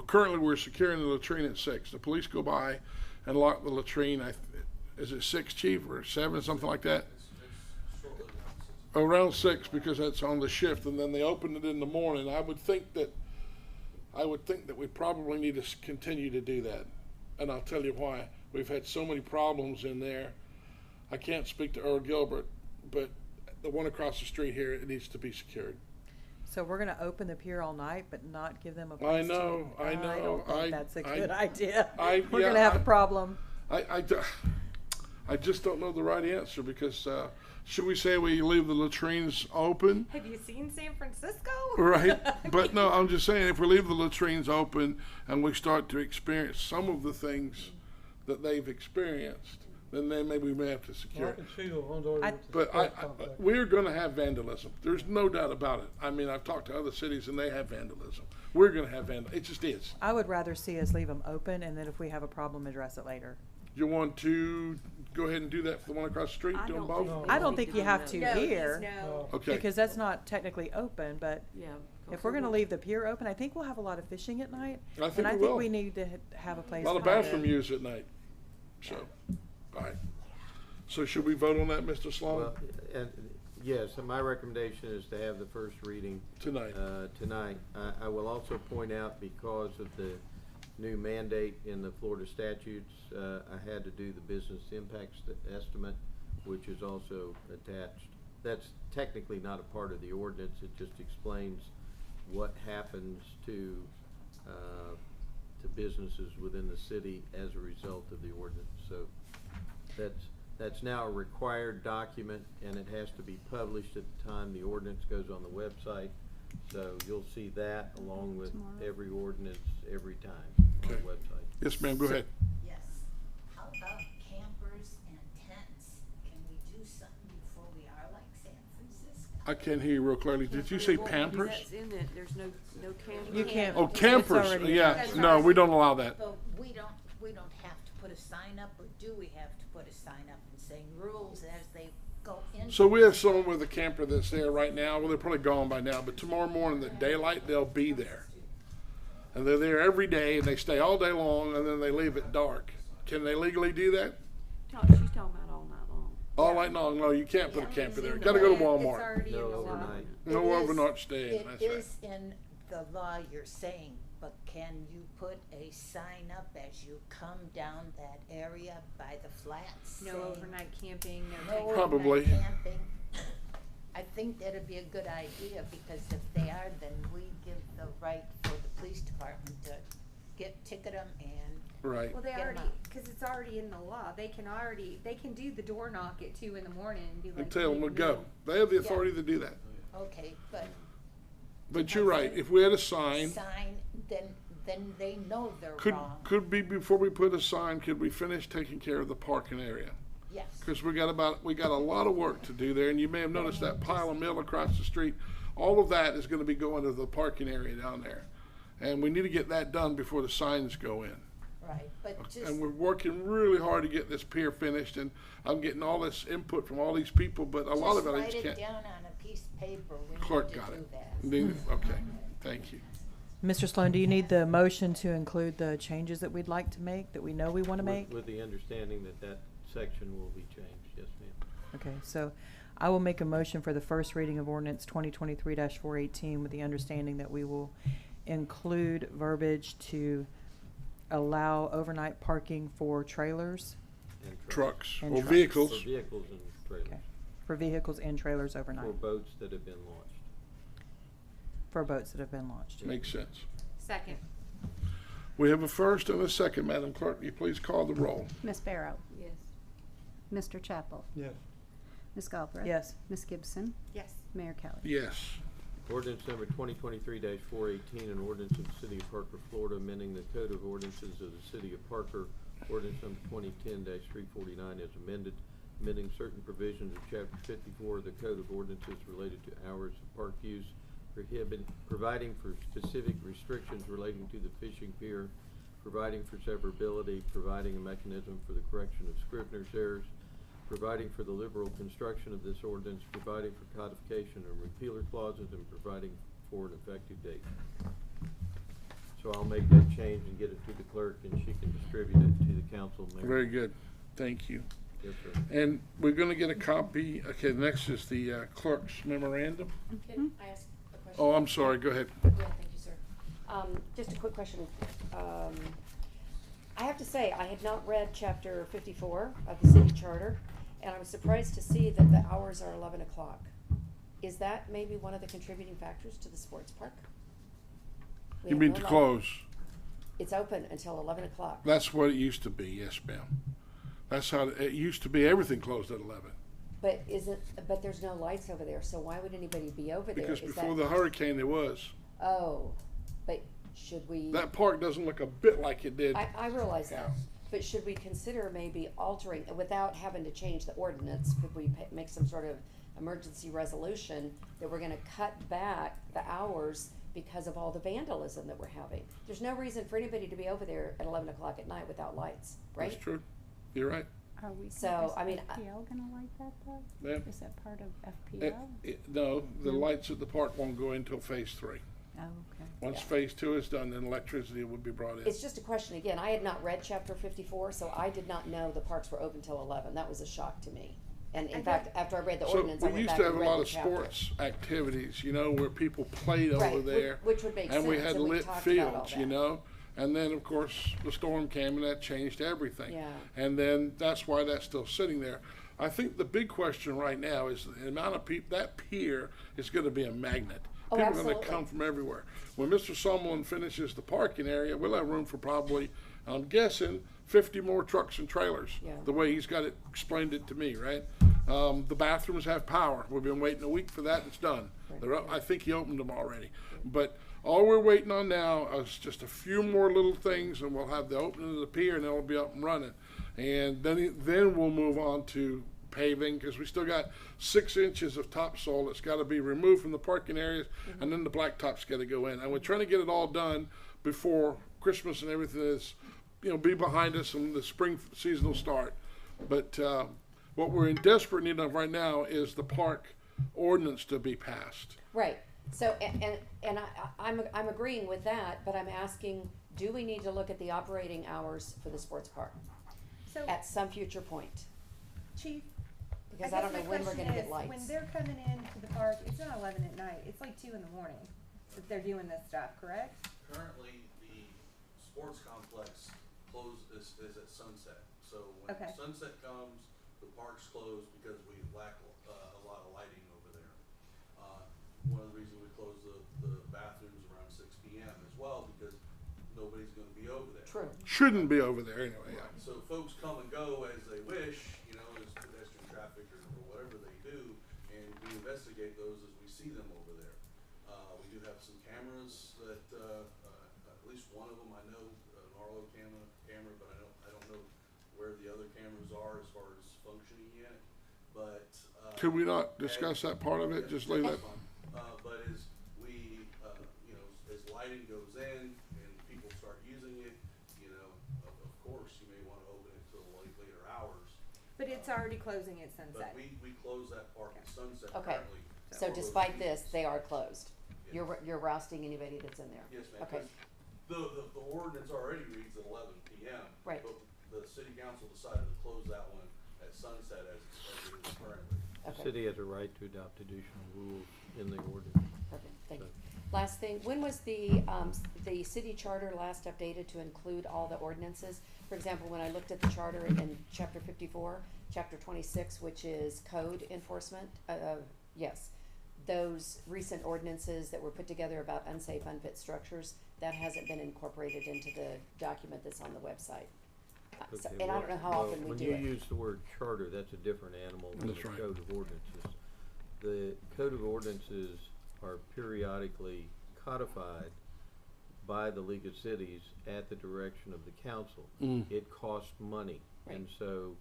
currently we're securing the latrine at 6. The police go by and lock the latrine. Is it 6, Chief, or 7, something like that? Around 6, because that's on the shift, and then they open it in the morning. I would think that we probably need to continue to do that, and I'll tell you why. We've had so many problems in there. I can't speak to Earl Gilbert, but the one across the street here, it needs to be secured. So we're gonna open the pier all night, but not give them a I place to. know, I I know. don't think that's a good idea. I- We're yeah, gonna have I- a problem. I just don't know the right answer because should we say we leave the latrines open? Have you seen San Francisco? Right, but no, I'm just saying if we leave the latrines open and we start to experience some of the things that they've experienced, then maybe we may have to secure Well, I it. can see the ones over I- with the But sports complex. we're going to have vandalism. There's no doubt about it. I mean, I've talked to other cities and they have vandalism. We're going to have vandalism. It just is. I would rather see us leave them open and then if we have a problem, address it later. You want to go ahead and do that for the one across the street? I Do them don't both? No. think I don't think you have to No, here. no. Okay. Because that's not technically open, but Yeah. if we're gonna leave the pier open, I think we'll have a lot of fishing at night. I think And I we think will. we need to have a A place. lot of to hide bathroom it. use at night. So, all right. So should we vote on that, Mr. Sloan, Well, and, yes, and my recommendation is to have the first reading tonight? tonight. I will also point out, because of the new mandate in the Florida statutes, I had to do the business impact estimate, which is also attached. That's technically not a part of the ordinance, it just explains what happens to businesses within the city as a result of the ordinance. So that's now a required document, and it has to be published at the time the ordinance goes on the website. So you'll see that along with every ordinance every time on the Okay. website. Yes, ma'am, go ahead. Yes. How about I can't hear you real clearly. Did you say Pampers? That's in it, there's no camping. You can't. Oh, campers, already yeah, in. no, we don't allow that. But we don't have to put a sign up, or do we have to put a sign up and saying rules as they go in? So we have someone with a camper that's there right now. Well, they're probably gone by now, but tomorrow morning at daylight, they'll be there. And they're there every day, and they stay all day long, and then they leave at dark. Can they legally do that? She's talking about all night long. All night long? No, you can't put a camper there. It's Gotta go to in the plan. It's Walmart. already in No the law. overnight. No It is- overnight staying, It that's right. is in the law you're saying, but can you put a sign up as you come down that area by the flats? No saying, overnight camping, no No taking- Probably. overnight camping? I think that'd be a good idea, because if they are, then we give the right for the police department to ticket them and. Right. Well, they Get 'em already, out. cause it's already in the law, they can do the door knock at 2 in the morning and be like. And tell them to "Meet go. me." They have the authority to do that. Okay, but But you're right. If we had a sign, then they know they're could wrong. be before we put a sign, could we finish taking care of the parking area? Yes. Because we got a lot of work to do there, and you may have noticed that pile of meal across the street. All of that is going to be going to the parking area down there, and we need to get that done before the signs go in. Right, but just. And we're working really hard to get this pier finished, and I'm getting all this input from all these people, but a lot of it I just Just write can't. it down on a piece of paper, we Clerk need to got do it. that. Okay, thank you. Mr. Sloan, do you need the motion to include the changes that we'd like to make, that we know we want to make? With the understanding that that section will be changed, yes, ma'am. Okay, so I will make a motion for the first reading of ordinance 2023-418 with the understanding that we will include verbiage to allow overnight parking for trailers, And Trucks And or trucks. vehicles. For vehicles and trailers, Okay. for vehicles and trailers overnight, for boats that have been launched. for boats that have been launched. Makes sense. Second. We have a first and a second, Madam Clerk. Will you please call the roll? Ms. Barrow, Yes. Mr. Chappell, Yes. Ms. Galbraith. Yes. Ms. Gibson, Yes. Mayor Kelly. Yes. Ordinance number 2023-418, an ordinance of the City of Parker, Florida, amending the Code of Ordinances of the City of Parker, ordinance number 2010-349 as amended, amending certain provisions of Chapter 54 of the Code of Ordinances related to hours of park use, providing for specific restrictions relating to the fishing pier, providing for severability, providing a mechanism for the correction of Scrivener's errors, providing for the liberal construction of this ordinance, providing for codification and repealer clauses, and providing for an effective date. So I'll make that change and get it to the clerk, and she can distribute it to the council, Mayor. Very good. Thank you. Yes, sir. And we're going to get a copy. Okay, next is the clerk's memorandum. Can I ask a question? Oh, I'm sorry. Go ahead. Yeah, thank you, sir. Just a quick question. I have to say, I had not read chapter 54 of the city charter, and I was surprised to see that the hours are 11 o'clock. Is that maybe one of the contributing factors to the sports park? We You have mean no to light. close? It's open until 11 o'clock. That's what it used to be. Yes, ma'am. That's how it used to be. Everything closed at 11. But there's no lights over there, so why would anybody be over there? Because Is before that- the hurricane, there was. Oh, but should we? That park doesn't look a bit like it did. I realize that, Yeah. but should we consider maybe altering, without having to change the ordinance, could we make some sort of emergency resolution that we're gonna cut back the hours because of all the vandalism that we're having? There's no reason for anybody to be over there at 11 o'clock at night without lights, right? That's true. You're right. Are we, So, is I mean, FPL gonna like that though? Yeah. Is that part of FPL? No, the lights at the park won't go until phase 3. Oh, okay. Once Yeah. phase 2 is done, then electricity will be brought in. It's just a question, again, I had not read chapter 54, so I did not know the parks were open till 11, that was a shock to me. And in fact, after I read the So ordinance, I we went used back to have and a read lot the of chapter. sports activities, you know, where people played Right, over there. which would make And we sense, had and we lit talked about all fields, you that. know? And then, of course, the storm came and that changed everything. Yeah. And then that's why that's still sitting there. I think the big question right now is the amount of people, that pier is gonna be a magnet. Oh, People are gonna absolutely. come from everywhere. When Mr. Sumlin finishes the parking area, we'll have room for probably, I'm guessing, 50 more trucks and trailers. Yeah. The way he's got it, explained it to me, right? The bathrooms have power. We've been waiting a week for that. It's done. Right. They're up, I think he opened them already. But all we're waiting on now is just a few more little things, and we'll have the opening of the pier, and it'll be up and running. And then we'll move on to paving, because we still got 6 inches of topsoil that's got to be removed from the parking areas, and then the blacktop's got to go in. And we're trying to get it all done before Christmas and everything is, be behind us and the spring season will start. But what we're in desperate need of right now is the park ordinance to be passed. Right, so, I'm agreeing with that, but I'm asking, do we need to look at the operating hours for the sports park So, at some future point? Chief, Because I don't know when we're gonna get When lights. they're coming into the park, it's not 11 at night, it's like 2 in the morning that they're doing this stuff, correct? Currently, the sports complex is at sunset. So when Okay. sunset comes, the park's closed because we lack a lot of lighting over there. One of the reasons we close the bathrooms around 6 p.m. as well, because nobody's gonna be over there. True. Shouldn't be over there anyway, yeah. So folks come and go as they wish, as pedestrian traffic or whatever they do, and we investigate those as we see them over there. We do have some cameras that, at least one of them I know, an Arlo camera, but I don't know where the other cameras are as far as functioning yet, but. Could we not discuss that part of it, just leave that? But as we, as lighting goes in and people start using it, of course, you may wanna open it till later hours. But it's already closing at sunset. But we close that park at sunset Okay. currently. So for those despite this, meetings. they are closed. Yes. You're rousting anybody that's in there? Yes, ma'am. Okay, 'Cause the ordinance already reads at 11 p.m. Right. But the city council decided to close that one at sunset as it is currently. The okay, city has a right to adopt additional rules in the ordinance. perfect, thank you. Last thing, when was the city charter last updated to include all the ordinances? For example, when I looked at the charter in chapter 54, chapter 26, which is code enforcement, yes. Those recent ordinances that were put together about unsafe, unfit structures, that hasn't been incorporated into the document that's on the website. Okay, And I don't know how well, often we do When it. you use the word charter, that's a different animal than the That's right. code of ordinances. The code of ordinances are periodically codified by the League of Cities at the direction of the council. It costs money. And so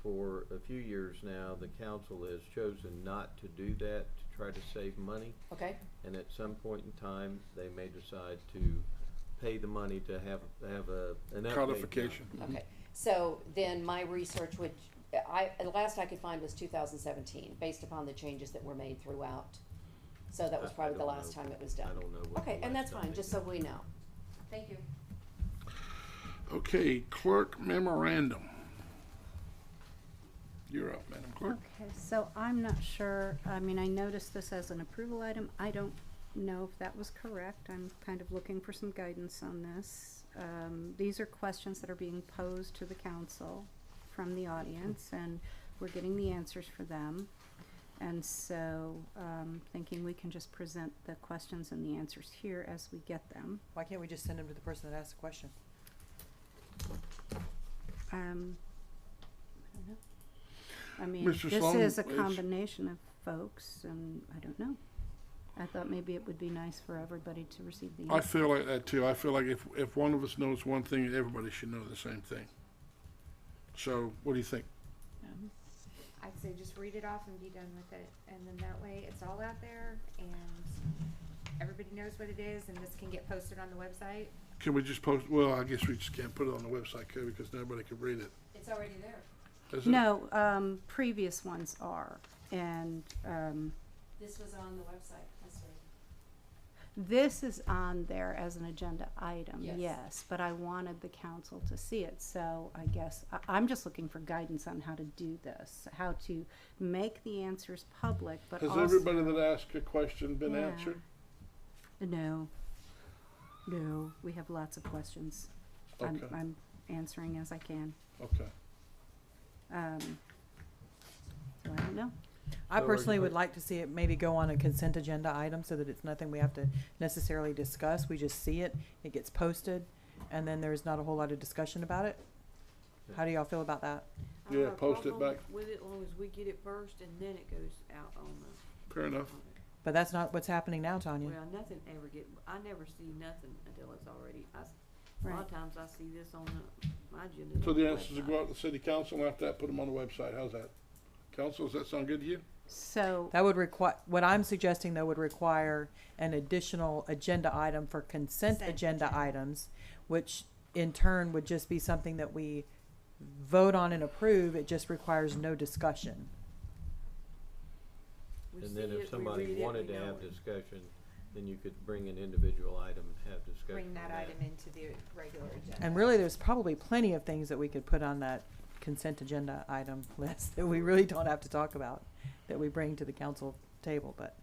for a few years now, the council has chosen not to do that, to try to save money. Okay, And at some point in time, they may decide to pay the money to have an update. Codification. okay. So then my research would, the last I could find was 2017, based upon the changes that were made throughout. So that was I probably the don't last know. time it was done. I don't know what Okay, the and that's last fine, update just so we know. Thank you. Okay, clerk memorandum. You're up, Madam Clerk. Okay, so I'm not sure, I mean, I noticed this as an approval item. I don't know if that was correct. I'm kind of looking for some guidance on this. These are questions that are being posed to the council from the audience, and we're getting the answers for them. And so, thinking we can just present the questions and the answers here as we get them. Why can't we just send them to the person that asked the question? I don't know. I mean, Mr. this Sloan, is a it's- combination of folks, and I don't know. I thought maybe it would be nice for everybody to receive the I answer. feel like that too. I feel like if one of us knows one thing, everybody should know the same thing. So, what do you think? I'd say just read it off and be done with it, and then that way it's all out there and everybody knows what it is, and this can get posted on the website. Can we just post, well, I guess we just can't put it on the website, could we, because nobody could read it. It's already there. Is it? No, previous ones are, and, This was on the website, that's right. this is on there as an agenda item, Yes. yes, but I wanted the council to see it, so I guess, I'm just looking for guidance on how to do this, how to make the answers public, but Has also. everybody that asked a question been Yeah. answered? No, we have lots of questions. Okay. I'm answering as I can. Okay. So I don't know. I So are personally you- would like to see it maybe go on a consent agenda item so that it's nothing we have to necessarily discuss. We just see it, it gets posted, and then there's not a whole lot of discussion about it. How do y'all feel about that? I don't Yeah, have a post it problem back. with it, as long as we get it first and then it goes out on the. Fair enough. But that's not what's happening now, Tanya. Well, nothing ever I never see nothing until it's already, a lot Right. of times I see this on my agenda. So the answers will go out to the city council, and after that, put them on the website. How's that? Council, does that sound good to you? So, That would require, what I'm suggesting though would require an additional agenda item for consent Consent agenda agenda. items, which in turn would just be something that we vote on and approve. It just requires no discussion. We And see then it, if we somebody read it, wanted we to know have it. discussion, then you could bring an individual item and have discussion Bring that on item into the regular agenda. And really, there's probably plenty of things that we could put on that consent agenda item list that we really don't have to talk about, that we bring to the council table, but.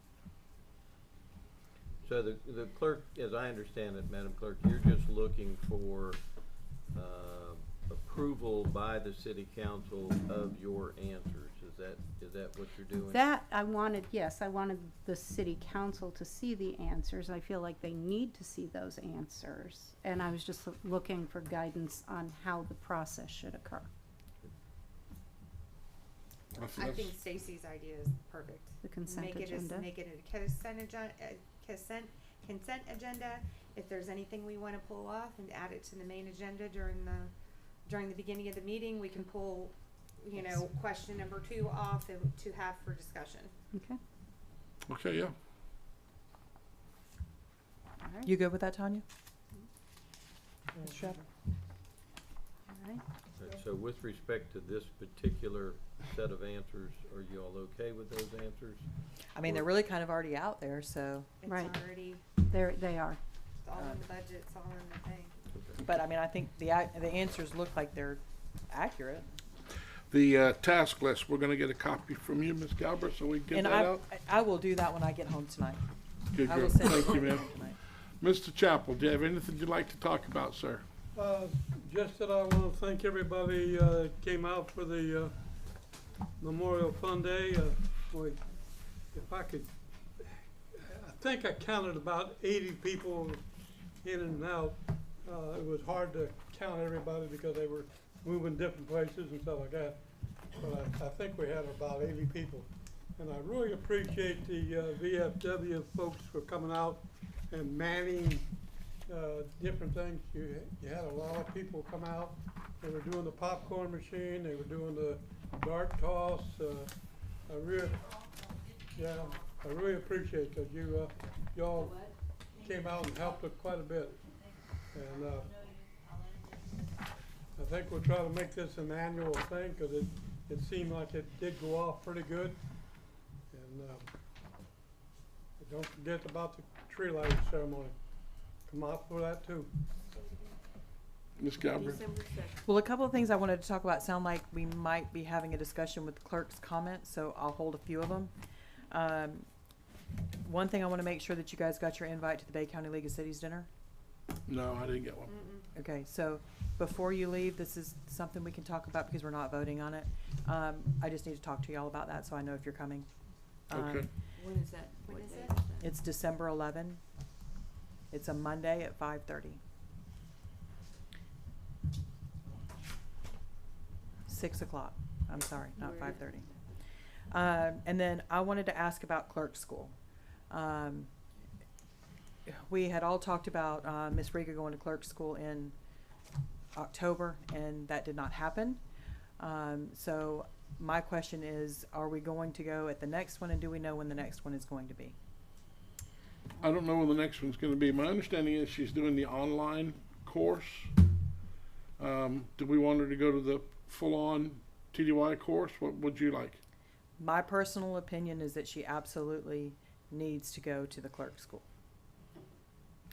So the clerk, as I understand it, Madam Clerk, you're just looking for, approval by the city council of your answers. Is that what you're doing? that, I wanted the city council to see the answers. I feel like they need to see those answers. And I was just looking for guidance on how the process should occur. I think Stacy's idea is perfect. The consent Make it agenda. make it a consent agenda. If there's anything we wanna pull off and add it to the main agenda during the beginning of the meeting, we can pull, question number 2 off and to have for discussion. Okay, Okay, yeah. all right. You good with that, Tanya? Ms. Shepherd? All right. So with respect to this particular set of answers, are you all okay with those answers? I mean, they're really kind of already out there, so, It's Right. already, They are. it's all in the budget, it's all in the thing. but I mean, I think the answers look like they're accurate. The task list, we're gonna get a copy from you, Ms. Galbraith, so we can get And that out? I will do that when I get home tonight. Good, I will good. send it Thank you, when I get ma'am. home tonight. Mr. Chappell, do you have anything you'd like to talk about, sir? Just that I want to thank everybody that came out for the Memorial Fun Day. Boy, if I could, I think I counted about 80 people in and out. It was hard to count everybody because they were moving different places and stuff like that. But I think we had about 80 people. And I really appreciate the VFW folks for coming out and manning different things. You had a lot of people come out. They were doing the popcorn machine. They were doing the dart toss. I really appreciate that y'all came out and helped us quite a bit. And I think we'll try to make this an annual thing because it seemed like it did go off pretty good. And don't forget about the tree lighting ceremony. Come out for that too. Ms. Galbraith? December 2nd. Well, a couple of things I wanted to talk about sound like we might be having a discussion with the clerk's comments, so I'll hold a few of them. One thing I want to make sure that you guys got your invite to the Bay County League of Cities dinner. No, I didn't get one. Okay, so before you leave, this is something we can talk about because we're not voting on it. I just need to talk to y'all about that so I know if you're coming. Okay. When is that? When What is day it? that? It's December 11. It's a Monday at 5:30. 6 o'clock. I'm sorry, not Where? 5:30. And then I wanted to ask about clerk school. We had all talked about Miss Riga going to clerk school in October, and that did not happen. So my question is, are we going to go at the next one, and do we know when the next one is going to be? I don't know when the next one's gonna be. My understanding is she's doing the online course. Do we want her to go to the full-on TDY course? What would you like? My personal opinion is that she absolutely needs to go to the clerk school.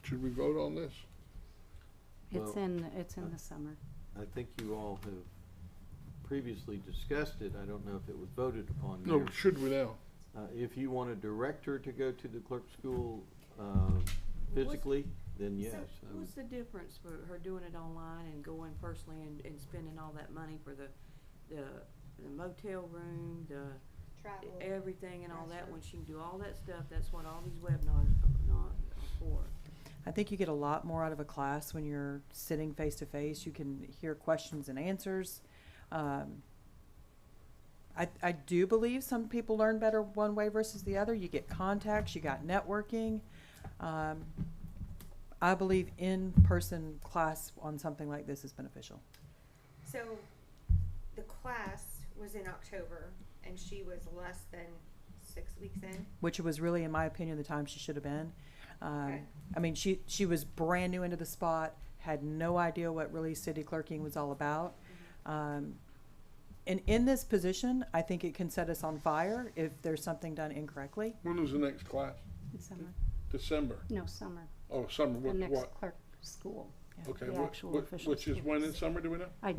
Should we vote on this? It's Well, in the summer. I think you all have previously discussed it. I don't know if it was voted upon No, there. should we now? If you want a director to go to the clerk school, physically, then yes. I would- What's the difference for her doing it online and going personally and spending all that money for the motel room, the Travel. everything and all that, Restaurant. when she can do all that stuff? That's what all these webinars are for. I think you get a lot more out of a class when you're sitting face to face. You can hear questions and answers. I do believe some people learn better one way versus the other. You get contacts, you got networking. I believe in-person class on something like this is beneficial. So the class was in October. and she was less than 6 weeks in. Which was really, in my opinion, the time she should have been. Okay. I mean, she was brand new into the spot, had no idea what really city clerking was all about. And in this position, I think it can set us on fire if there's something done incorrectly. When is the next class? In summer. December. No, summer. Oh, summer. The next What? clerk school. Okay. The actual official Which is school. when in summer? Do we know? I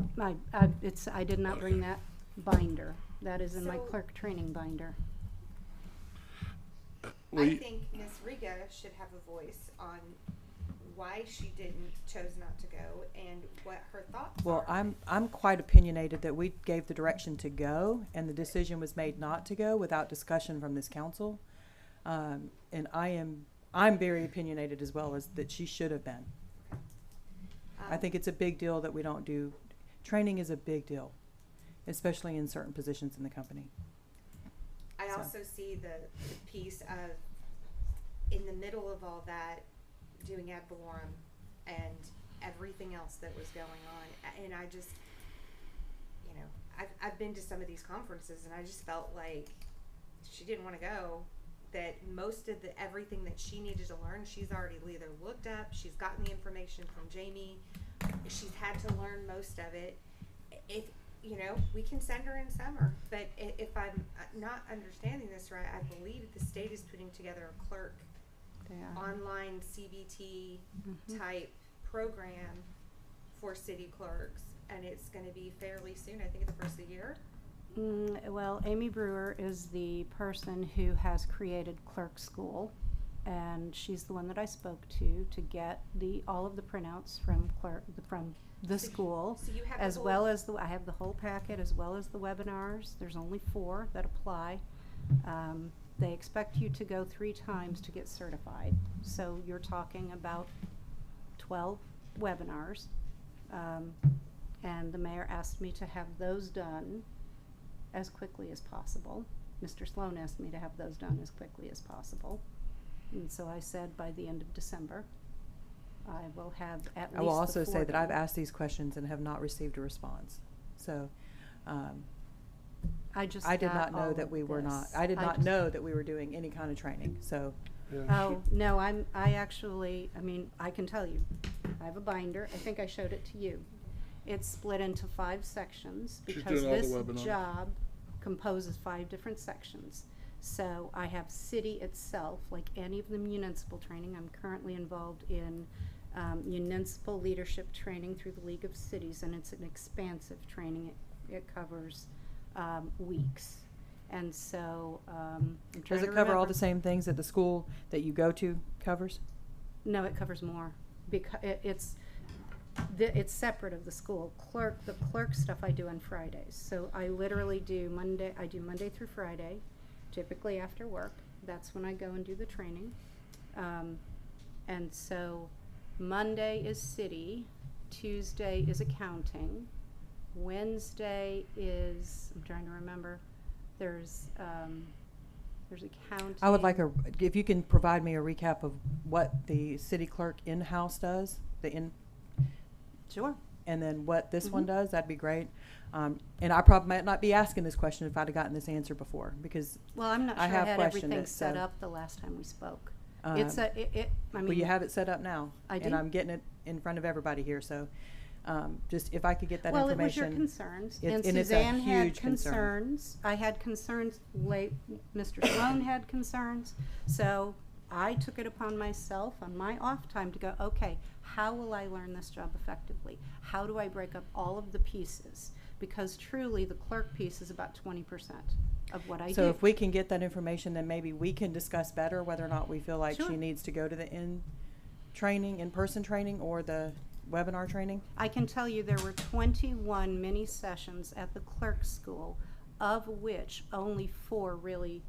did not bring that binder. That is in my So- clerk training binder. I think Ms. Riga should have a voice on why she chose not to go and what her thoughts Well, are. I'm quite opinionated that we gave the direction to go, and the decision was made not to go without discussion from this council. And I'm very opinionated as well as that she should have been. I think it's a big deal that we don't do, training is a big deal, especially in certain positions in the company. I So. also see the piece of, in the middle of all that, doing ad valorem and everything else that was going on. And I just, you know, I've been to some of these conferences and I just felt like she didn't want to go. That most of everything that she needed to learn, she's already either looked up, she's gotten the information from Jamie, she's had to learn most of it. If, you know, we can send her in summer, but if I'm not understanding this right, I believe the state is putting together a clerk They are. online CBT Mhm. type program for city clerks, and it's going to be fairly soon. I think at the first of the year. Well, Amy Brewer is the person who has created Clerk School, and she's the one that I spoke to get all of the printouts from the school, So you have the as whole- well as I have the whole packet as well as the webinars. There's only 4 that apply. They expect you to go 3 times to get certified, so you're talking about 12 webinars. And the mayor asked me to have those done as quickly as possible. Mr. Sloan asked me to have those done as quickly as possible. And so I said by the end of December, I will have at least I will also the 4 say that I've done. asked these questions and have not received a response. So, I just I did got not know all that of we were not, this. I did not just- know that we were doing any kind of training, so. Oh, no, I actually, I can tell you, I have a binder, I think I showed it to you. It's split into 5 sections She's because doing all the this webinars. job composes 5 different sections. So I have city itself, like any of the municipal training. I'm currently involved in municipal leadership training through the League of Cities, and it's an expansive training. It covers weeks. And so I'm trying Does to it cover all remember. the same things that the school that you go to covers? No, it covers more because it's separate of the school. The clerk stuff I do on Fridays. So I literally do Monday through Friday, typically after work. That's when I go and do the training. And so Monday is city, Tuesday is accounting, Wednesday is, I'm trying to remember, there's accounting. I would like if you can provide me a recap of what the city clerk in-house does, Sure. and then what this one Mhm. does, that'd be great. And I probably might not be asking this question if I'd have gotten this answer before, because Well, I'm not sure I I have had questioned everything it, set so. up the last time we spoke. Um, It's Well, you have it set up now. I And do. I'm getting it in front of everybody here, so, just if I could get that Well, it was information. your concerns, It- and and it's a Suzanne had huge concern. concerns. I had concerns, Mr. Sloan had concerns. So I took it upon myself on my off time to go, okay, how will I learn this job effectively? How do I break up all of the pieces? Because truly, the clerk piece is about 20% of what I do. So if we can get that information, then maybe we can discuss better whether or not we feel like Sure. she needs to go to the in-person training or the webinar training. I can tell you there were 21 mini sessions at the clerk school, of which only 4 really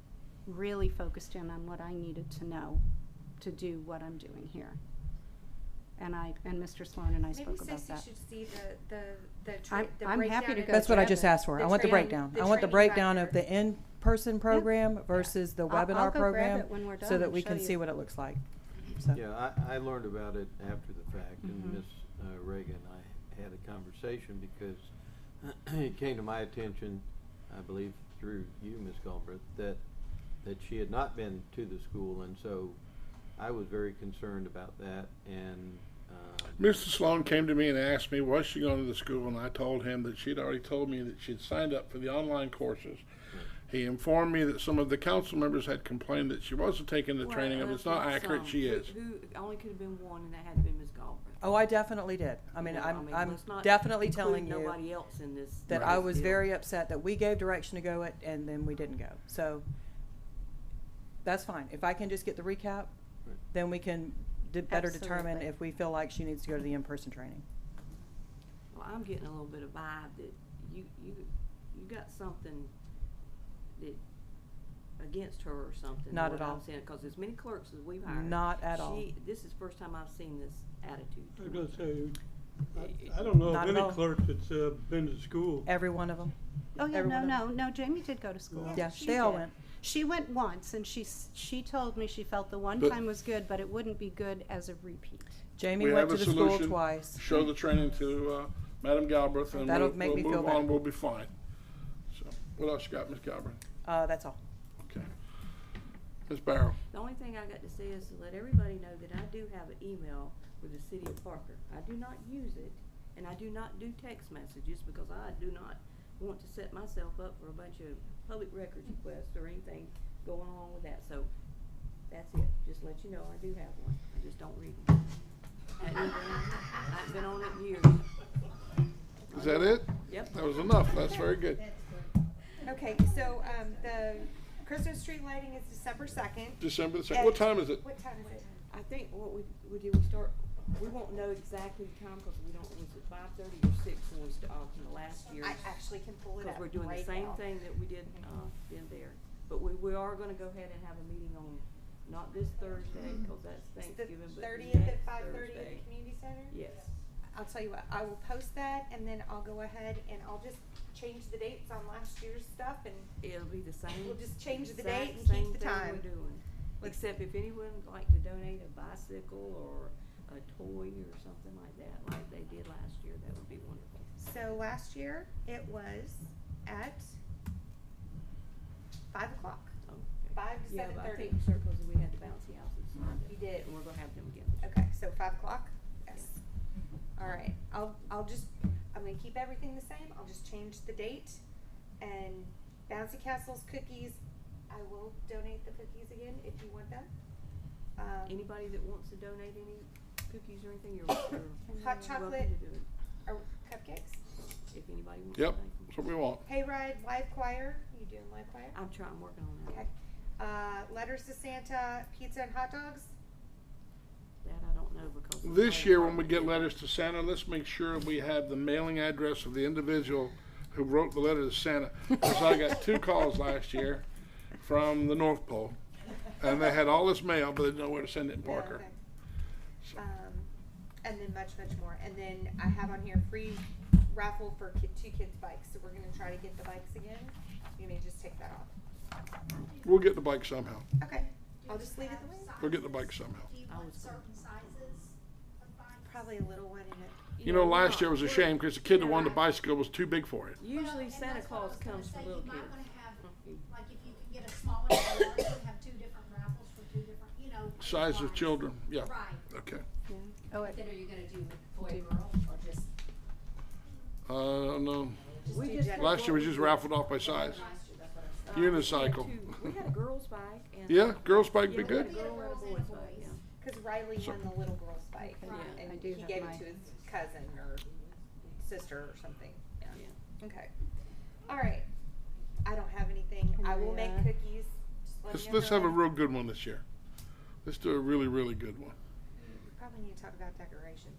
focused in on what I needed to know to do what I'm doing here. And Mr. Sloan and I Maybe spoke about Stacy that. should see the I'm happy to go That's what I grab just it. asked for. The I want the training- breakdown. the I want the training breakdown of binder. the in-person program versus the I'll webinar go grab program, it when we're so done that and we show can you. see what it looks like. So. Yeah, I learned about it after the fact, and Mhm. Ms. Reagan and I had a conversation because it came to my attention, I believe through you, Ms. Galbraith, that she had not been to the school, and so I was very concerned about that, and Mr. Sloan came to me and asked me, was she going to the school, and I told him that she'd already told me that she'd signed up for the online courses. He informed me that some of the council members had complained that she wasn't taking the training, and it's not accurate, she is. Who, only could have been one, and that had to be Ms. Galbraith. Oh, I definitely did. I mean, Yeah, I'm let's not definitely include telling you nobody else in this. that this I was deal. very upset that we gave direction to go it and then we didn't go. So that's fine. If I can just get the recap, then we can better determine Absolutely. if we feel like she needs to go to the in-person training. Well, I'm getting a little bit of vibe that you got something that against her or something. Not what at all. I'm saying, because as many clerks as we've hired. Not at all. This is the first time I've seen this attitude. I was gonna say, I don't know of Not at any all. clerk that's been to school. Every one of them. Oh, yeah, Every no, one no, of no, Jamie did go to school. Yeah, She they all did. went. She went once, and she told me she felt the one But- time was good, but it wouldn't be good as a repeat. Jamie We went have to a the school solution. twice. Show the training to Madam Galbraith, and That'll we'll make me move feel on, better. we'll be fine. So, what else you got, Ms. Galbraith? That's all. Okay. Ms. Barrow? The only thing I got to say is to let everybody know that I do have an email with the city of Parker. I do not use it, and I do not do text messages because I do not want to set myself up for a bunch of public records requests or anything going on with that. So that's it. Just let you know I do have one. I just don't read them. I haven't been on it in years. Is that it? Yep. That was enough. That's very good. Okay, so, the Christmas tree lighting is December 2nd. December the 2nd. What time is it? What time is it? I think what we did, we start, we won't know exactly the time because we don't, was it 5:30 or 6 when we started from the last year? I actually can pull it up Because we're doing the right same now. thing that we did, then there. But we are gonna go ahead and have a meeting on, not this Thursday, because that's It's the Thanksgiving, but 30th at next 5:30 at Thursday. the community center? Yes. I'll tell you what, I will post that and then I'll go ahead and I'll just change the dates on last year's stuff and It'll be the same. We'll just change the exact date and keep same the thing time. we're doing. Let's- Except if anyone would like to donate a bicycle or a toy or something like that, like they did last year, that would be wonderful. so last year it was at 5 o'clock. Okay. 5 to Yeah, but I 7:30. think circles, we had the bouncy houses. You did. And we're gonna have them again. Okay, so 5 o'clock? Yes. All right, I'm gonna keep everything the same, I'll just change the date. And Bouncy Castles cookies, I will donate the cookies again if you want them. Anybody that wants to donate any cookies or anything, you're welcome chocolate. to do it, Or cupcakes. if anybody wants to Yep, donate them. that's what we want. Hayride, live choir, you doing live choir? I'm working on that. Okay. Letters to Santa, pizza and hot dogs? That I don't know because. the This fire year, when we department get did that. letters to Santa, let's make sure we have the mailing address of the individual who wrote the letter to Santa. Because I got 2 calls last year from the North Pole, and they had all this mail, but they didn't know where to send it in Parker. Yeah, okay. And then much more. And then I have on here free raffle for 2 kids' bikes. So we're gonna try to get the bikes again. You may just take that off. We'll get the bike somehow. Okay. I'll just leave it the way. We'll get the bike somehow. Do you want certain sizes of bikes? Probably a little one in it. You know, last year was a shame because the kid that wanted the bicycle was too big for it. Usually And Santa that's what I Claus was gonna comes for say, little you might kids. wanna have, like, if you can get a smaller or a larger, have 2 different raffles for 2 different, Size of lines. children, yeah. Right. Okay. Oh, But then are you gonna do boy, girl, or just? No. We do just general. Last year was just raffled off by size. Unicycle. We had a girl's bike and. Yeah, girls' bike be Yeah, we good. had a girl and a boy's bike, yeah. Because Riley So- won the little girl's bike. Okay, And I do he have gave my- it to his cousin or sister or something. Yeah. Yeah. Okay. All right. I don't have anything. I will make cookies. Just let me know Let's have a how- real good one this year. Let's do a really, really good one. Probably need to talk about decorations.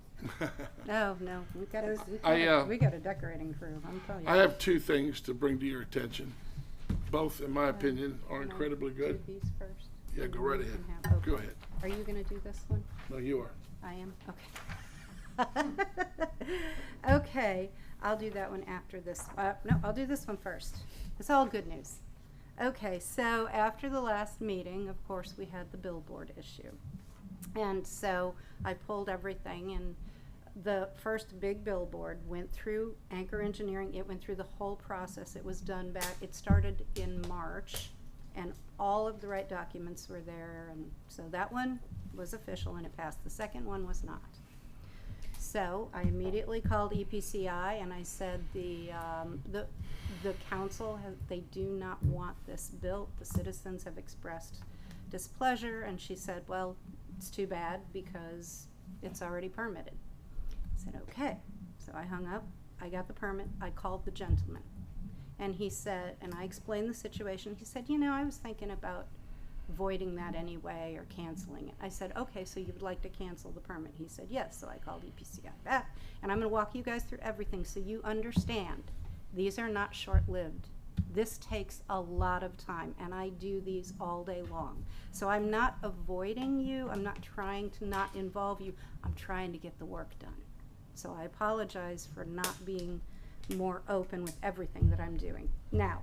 No, we got I, we got a decorating crew, I'm telling you. I have 2 things to bring to your attention. Both, in my opinion, are Can I incredibly good. do these first? Yeah, go right You ahead. can have- Go okay. ahead. Are you gonna do this one? No, you are. I am, okay. Okay, I'll do that one after this, no, I'll do this one first. It's all good news. Okay, so after the last meeting, of course, we had the billboard issue. And so I pulled everything and the first big billboard went through Anchor Engineering. It went through the whole process. It was done back, it started in March, and all of the right documents were there, and so that one was official and it passed. The second one was not. So I immediately called EPCI and I said the council they do not want this built. The citizens have expressed displeasure, and she said, well, it's too bad because it's already permitted. I said, okay. So I hung up, I got the permit, I called the gentleman. And he said, and I explained the situation, he said, you know, I was thinking about voiding that anyway or canceling it. I said, okay, so you would like to cancel the permit? He said, yes. So I called EPCI back, and I'm gonna walk you guys through everything so you understand these are not short-lived. This takes a lot of time, and I do these all day long. So I'm not avoiding you, I'm not trying to not involve you, I'm trying to get the work done. So I apologize for not being more open with everything that I'm doing. Now,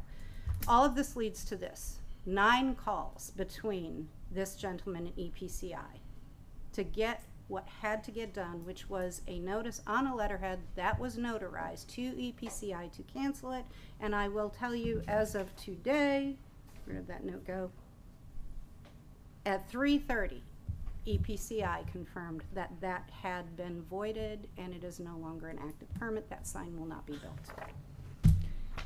all of this leads to this. 9 calls between this gentleman and EPCI to get what had to get done, which was a notice on a letterhead that was notarized to EPCI to cancel it. And I will tell you, as of today, where did that note go? At 3:30, EPCI confirmed that that had been voided and it is no longer an active permit. That sign will not be built.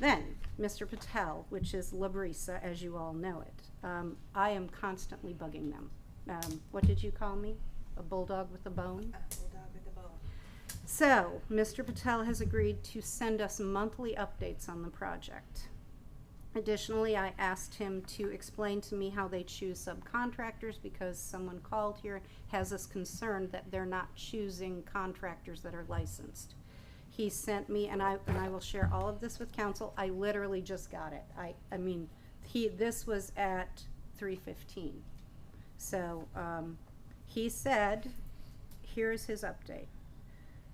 Then, Mr. Patel, which is Labrisa, as you all know it, I am constantly bugging them. What did you call me? A bulldog with a bone? A bulldog with a bone. So, Mr. Patel has agreed to send us monthly updates on the project. Additionally, I asked him to explain to me how they choose subcontractors, because someone called here, has us concerned that they're not choosing contractors that are licensed. He sent me, and I will share all of this with council. I literally just got it. I mean, this was at 3:15. So, he said, here's his update.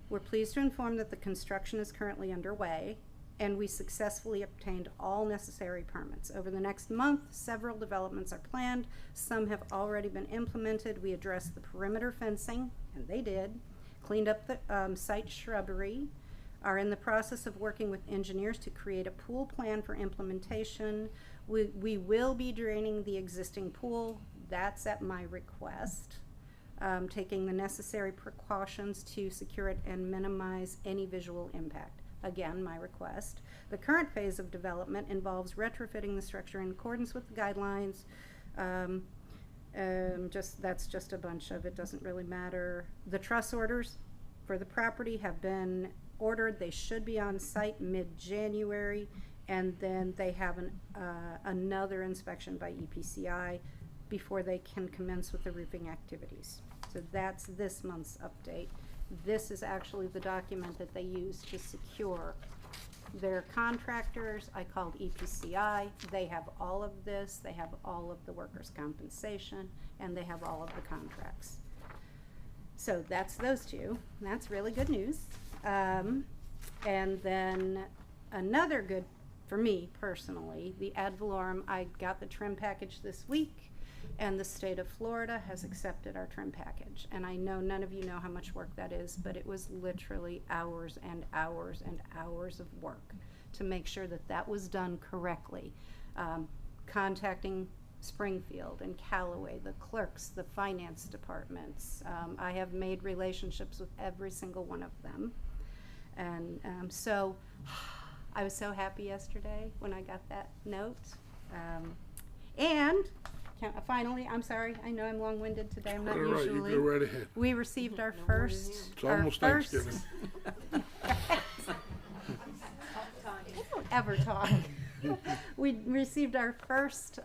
We're pleased to inform that the construction is currently underway, and we successfully obtained all necessary permits. Over the next month, several developments are planned. Some have already been implemented. We addressed the perimeter fencing, and they did. Cleaned up the site shrubbery. Are in the process of working with engineers to create a pool plan for implementation. We will be draining the existing pool. That's at my request. Taking the necessary precautions to secure it and minimize any visual impact. Again, my request. The current phase of development involves retrofitting the structure in accordance with the guidelines. That's just a bunch of it, doesn't really matter. The truss orders for the property have been ordered. They should be on site mid-January, and then they have another inspection by EPCI before they can commence with the roofing activities. So that's this month's update. This is actually the document that they use to secure their contractors. I called EPCI. They have all of this. They have all of the workers' compensation, and they have all of the contracts. So that's those two. That's really good news. And then another good, for me personally, the ad valorem, I got the trim package this week, and the state of Florida has accepted our trim package. And I know none of you know how much work that is, but it was literally hours and hours and hours of work to make sure that that was done correctly. Contacting Springfield and Callaway, the clerks, the finance departments. I have made relationships with every single one of them. And so I was so happy yesterday when I got that note. And finally, I'm sorry, I know I'm long-winded today. I'm not All right, usually. you go right ahead. We received our first. It's almost Thanksgiving. I don't ever talk. We received our first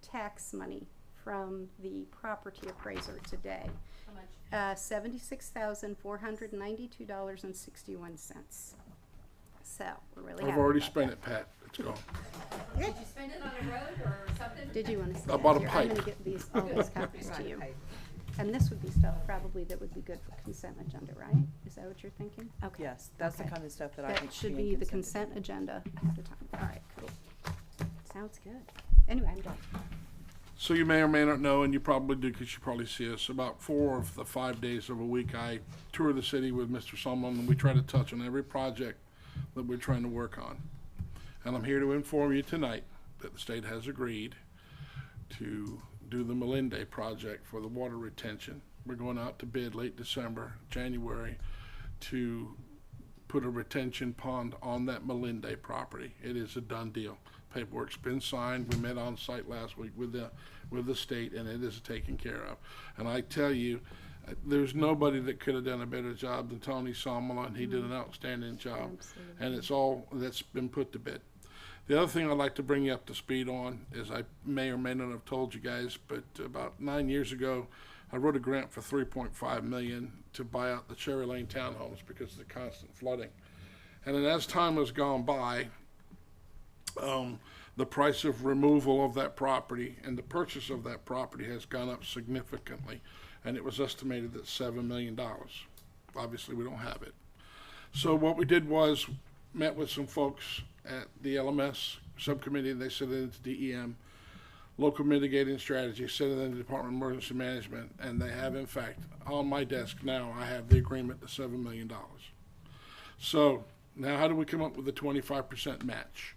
tax money from the property appraiser today. How much? $76,492.61. So we're really happy I've already about spent that. it, Pat. It's gone. Did you spend it on a road or something? Did you want to see I that bought a here? I'm pipe. going to get these, all these copies to you. And this would be stuff probably that would be good for consent agenda, right? Is that what you're thinking? Okay. Yes, that's the Okay. kind of stuff that I That think should be be in the consent consent agenda ahead of time. All right, cool. Sounds good. Anyway, I'm done. So you may or may not know, and you probably do because you probably see us, about 4 of the 5 days of a week I tour the city with Mr. Sumlin, and we try to touch on every project that we're trying to work on. And I'm here to inform you tonight that the state has agreed to do the Melinde project for the water retention. We're going out to bid late December, January, to put a retention pond on that Melinde property. It is a done deal. Paperwork's been signed. We met on site last week with the state, and it is taken care of. And I tell you, there's nobody that could have done a better job than Tony Somala. He did an outstanding job. Absolutely. And it's all that's been put to bed. The other thing I'd like to bring you up to speed on is I may or may not have told you guys, but about 9 years ago, I wrote a grant for $3.5 million to buy out the Cherry Lane townhomes because of the constant flooding. And then as time has gone by, the price of removal of that property and the purchase of that property has gone up significantly, and it was estimated at $7 million. Obviously, we don't have it. So what we did was met with some folks at the LMS subcommittee. They sent it into DEM, local mitigating strategy, sent it into the Department of Emergency Management, and they have, in fact, on my desk now, I have the agreement to $7 million. So now how do we come up with a 25% match?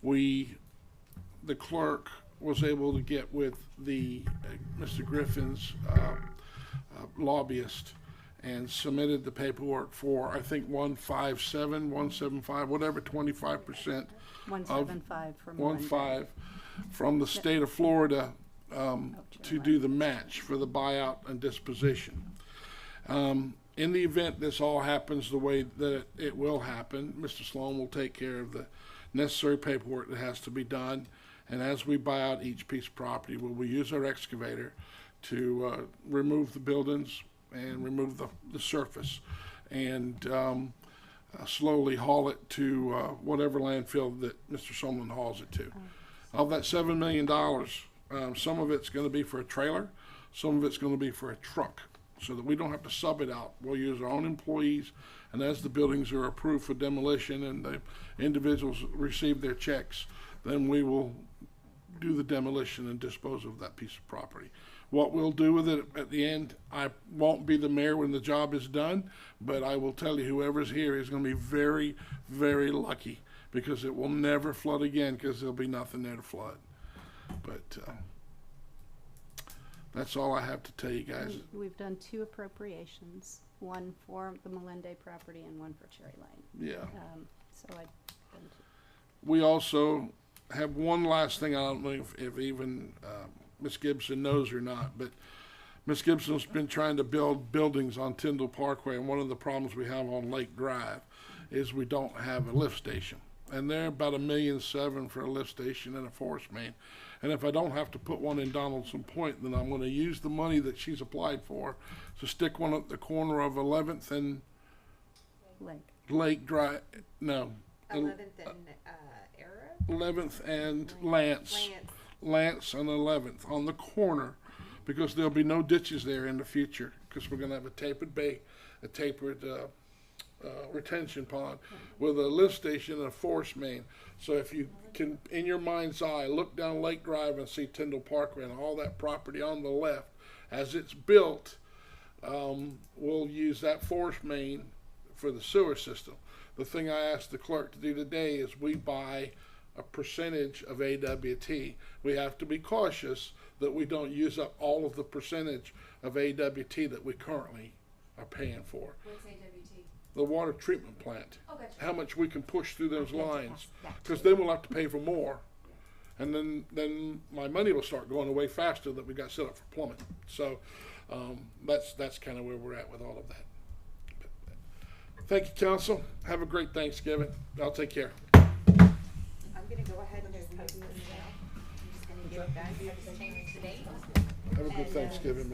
The clerk was able to get with the Mr. Griffin's lobbyist and submitted the paperwork for, I think, 175, whatever, 25%. 175 from 1.5 from the state of Florida to do the match for the buyout and disposition. In the event this all happens the way that it will happen, Mr. Sloan will take care of the necessary paperwork that has to be done. And as we buy out each piece of property, we will use our excavator to remove the buildings and remove the surface and slowly haul it to whatever landfill that Mr. Sumlin hauls it to. Of that $7 million, some of it's going to be for a trailer, some of it's going to be for a truck, so that we don't have to sub it out. We'll use our own employees, and as the buildings are approved for demolition and the individuals receive their checks, then we will do the demolition and dispose of that piece of property. What we'll do with it at the end, I won't be the mayor when the job is done, but I will tell you, whoever's here is going to be very, very lucky, because it will never flood again, because there'll be nothing there to flood. But that's all I have to tell you guys. We've done 2 appropriations, one for the Melinde property and one for Cherry Lane. Yeah. So I've done 2. We also have one last thing. I don't know if even Ms. Gibson knows or not, but Ms. Gibson's been trying to build buildings on Tyndall Parkway, and one of the problems we have on Lake Drive is we don't have a lift station. And they're about $1.7 million for a lift station and a force main. And if I don't have to put one in Donaldson Point, then I'm going to use the money that she's applied for to stick one at the corner of 11th and Lake Drive. No. 11th and Era? 11th and Lance and 11th on the corner, because there'll be no ditches there in the future, because we're going to have a tapered retention pond with a lift station and a force main. So if you can, in your mind's eye, look down Lake Drive and see Tyndall Parkway and all that property on the left, as it's built, we'll use that force main for the sewer system. The thing I asked the clerk to do today is we buy a percentage of AWT. We have to be cautious that we don't use up all of the percentage of AWT that we currently are paying for. What's AWT? The water treatment plant. Oh, gotcha. How much we can push through those lines, because then we'll have to pay for more, and then my money will start going away faster that we got set up for plumbing. So that's kind of where we're at with all of that. Thank you, council. Have a great Thanksgiving. I'll take care. I'm gonna go ahead and just post this now. I'm just gonna get it done, have to change the date. Have a good Thanksgiving.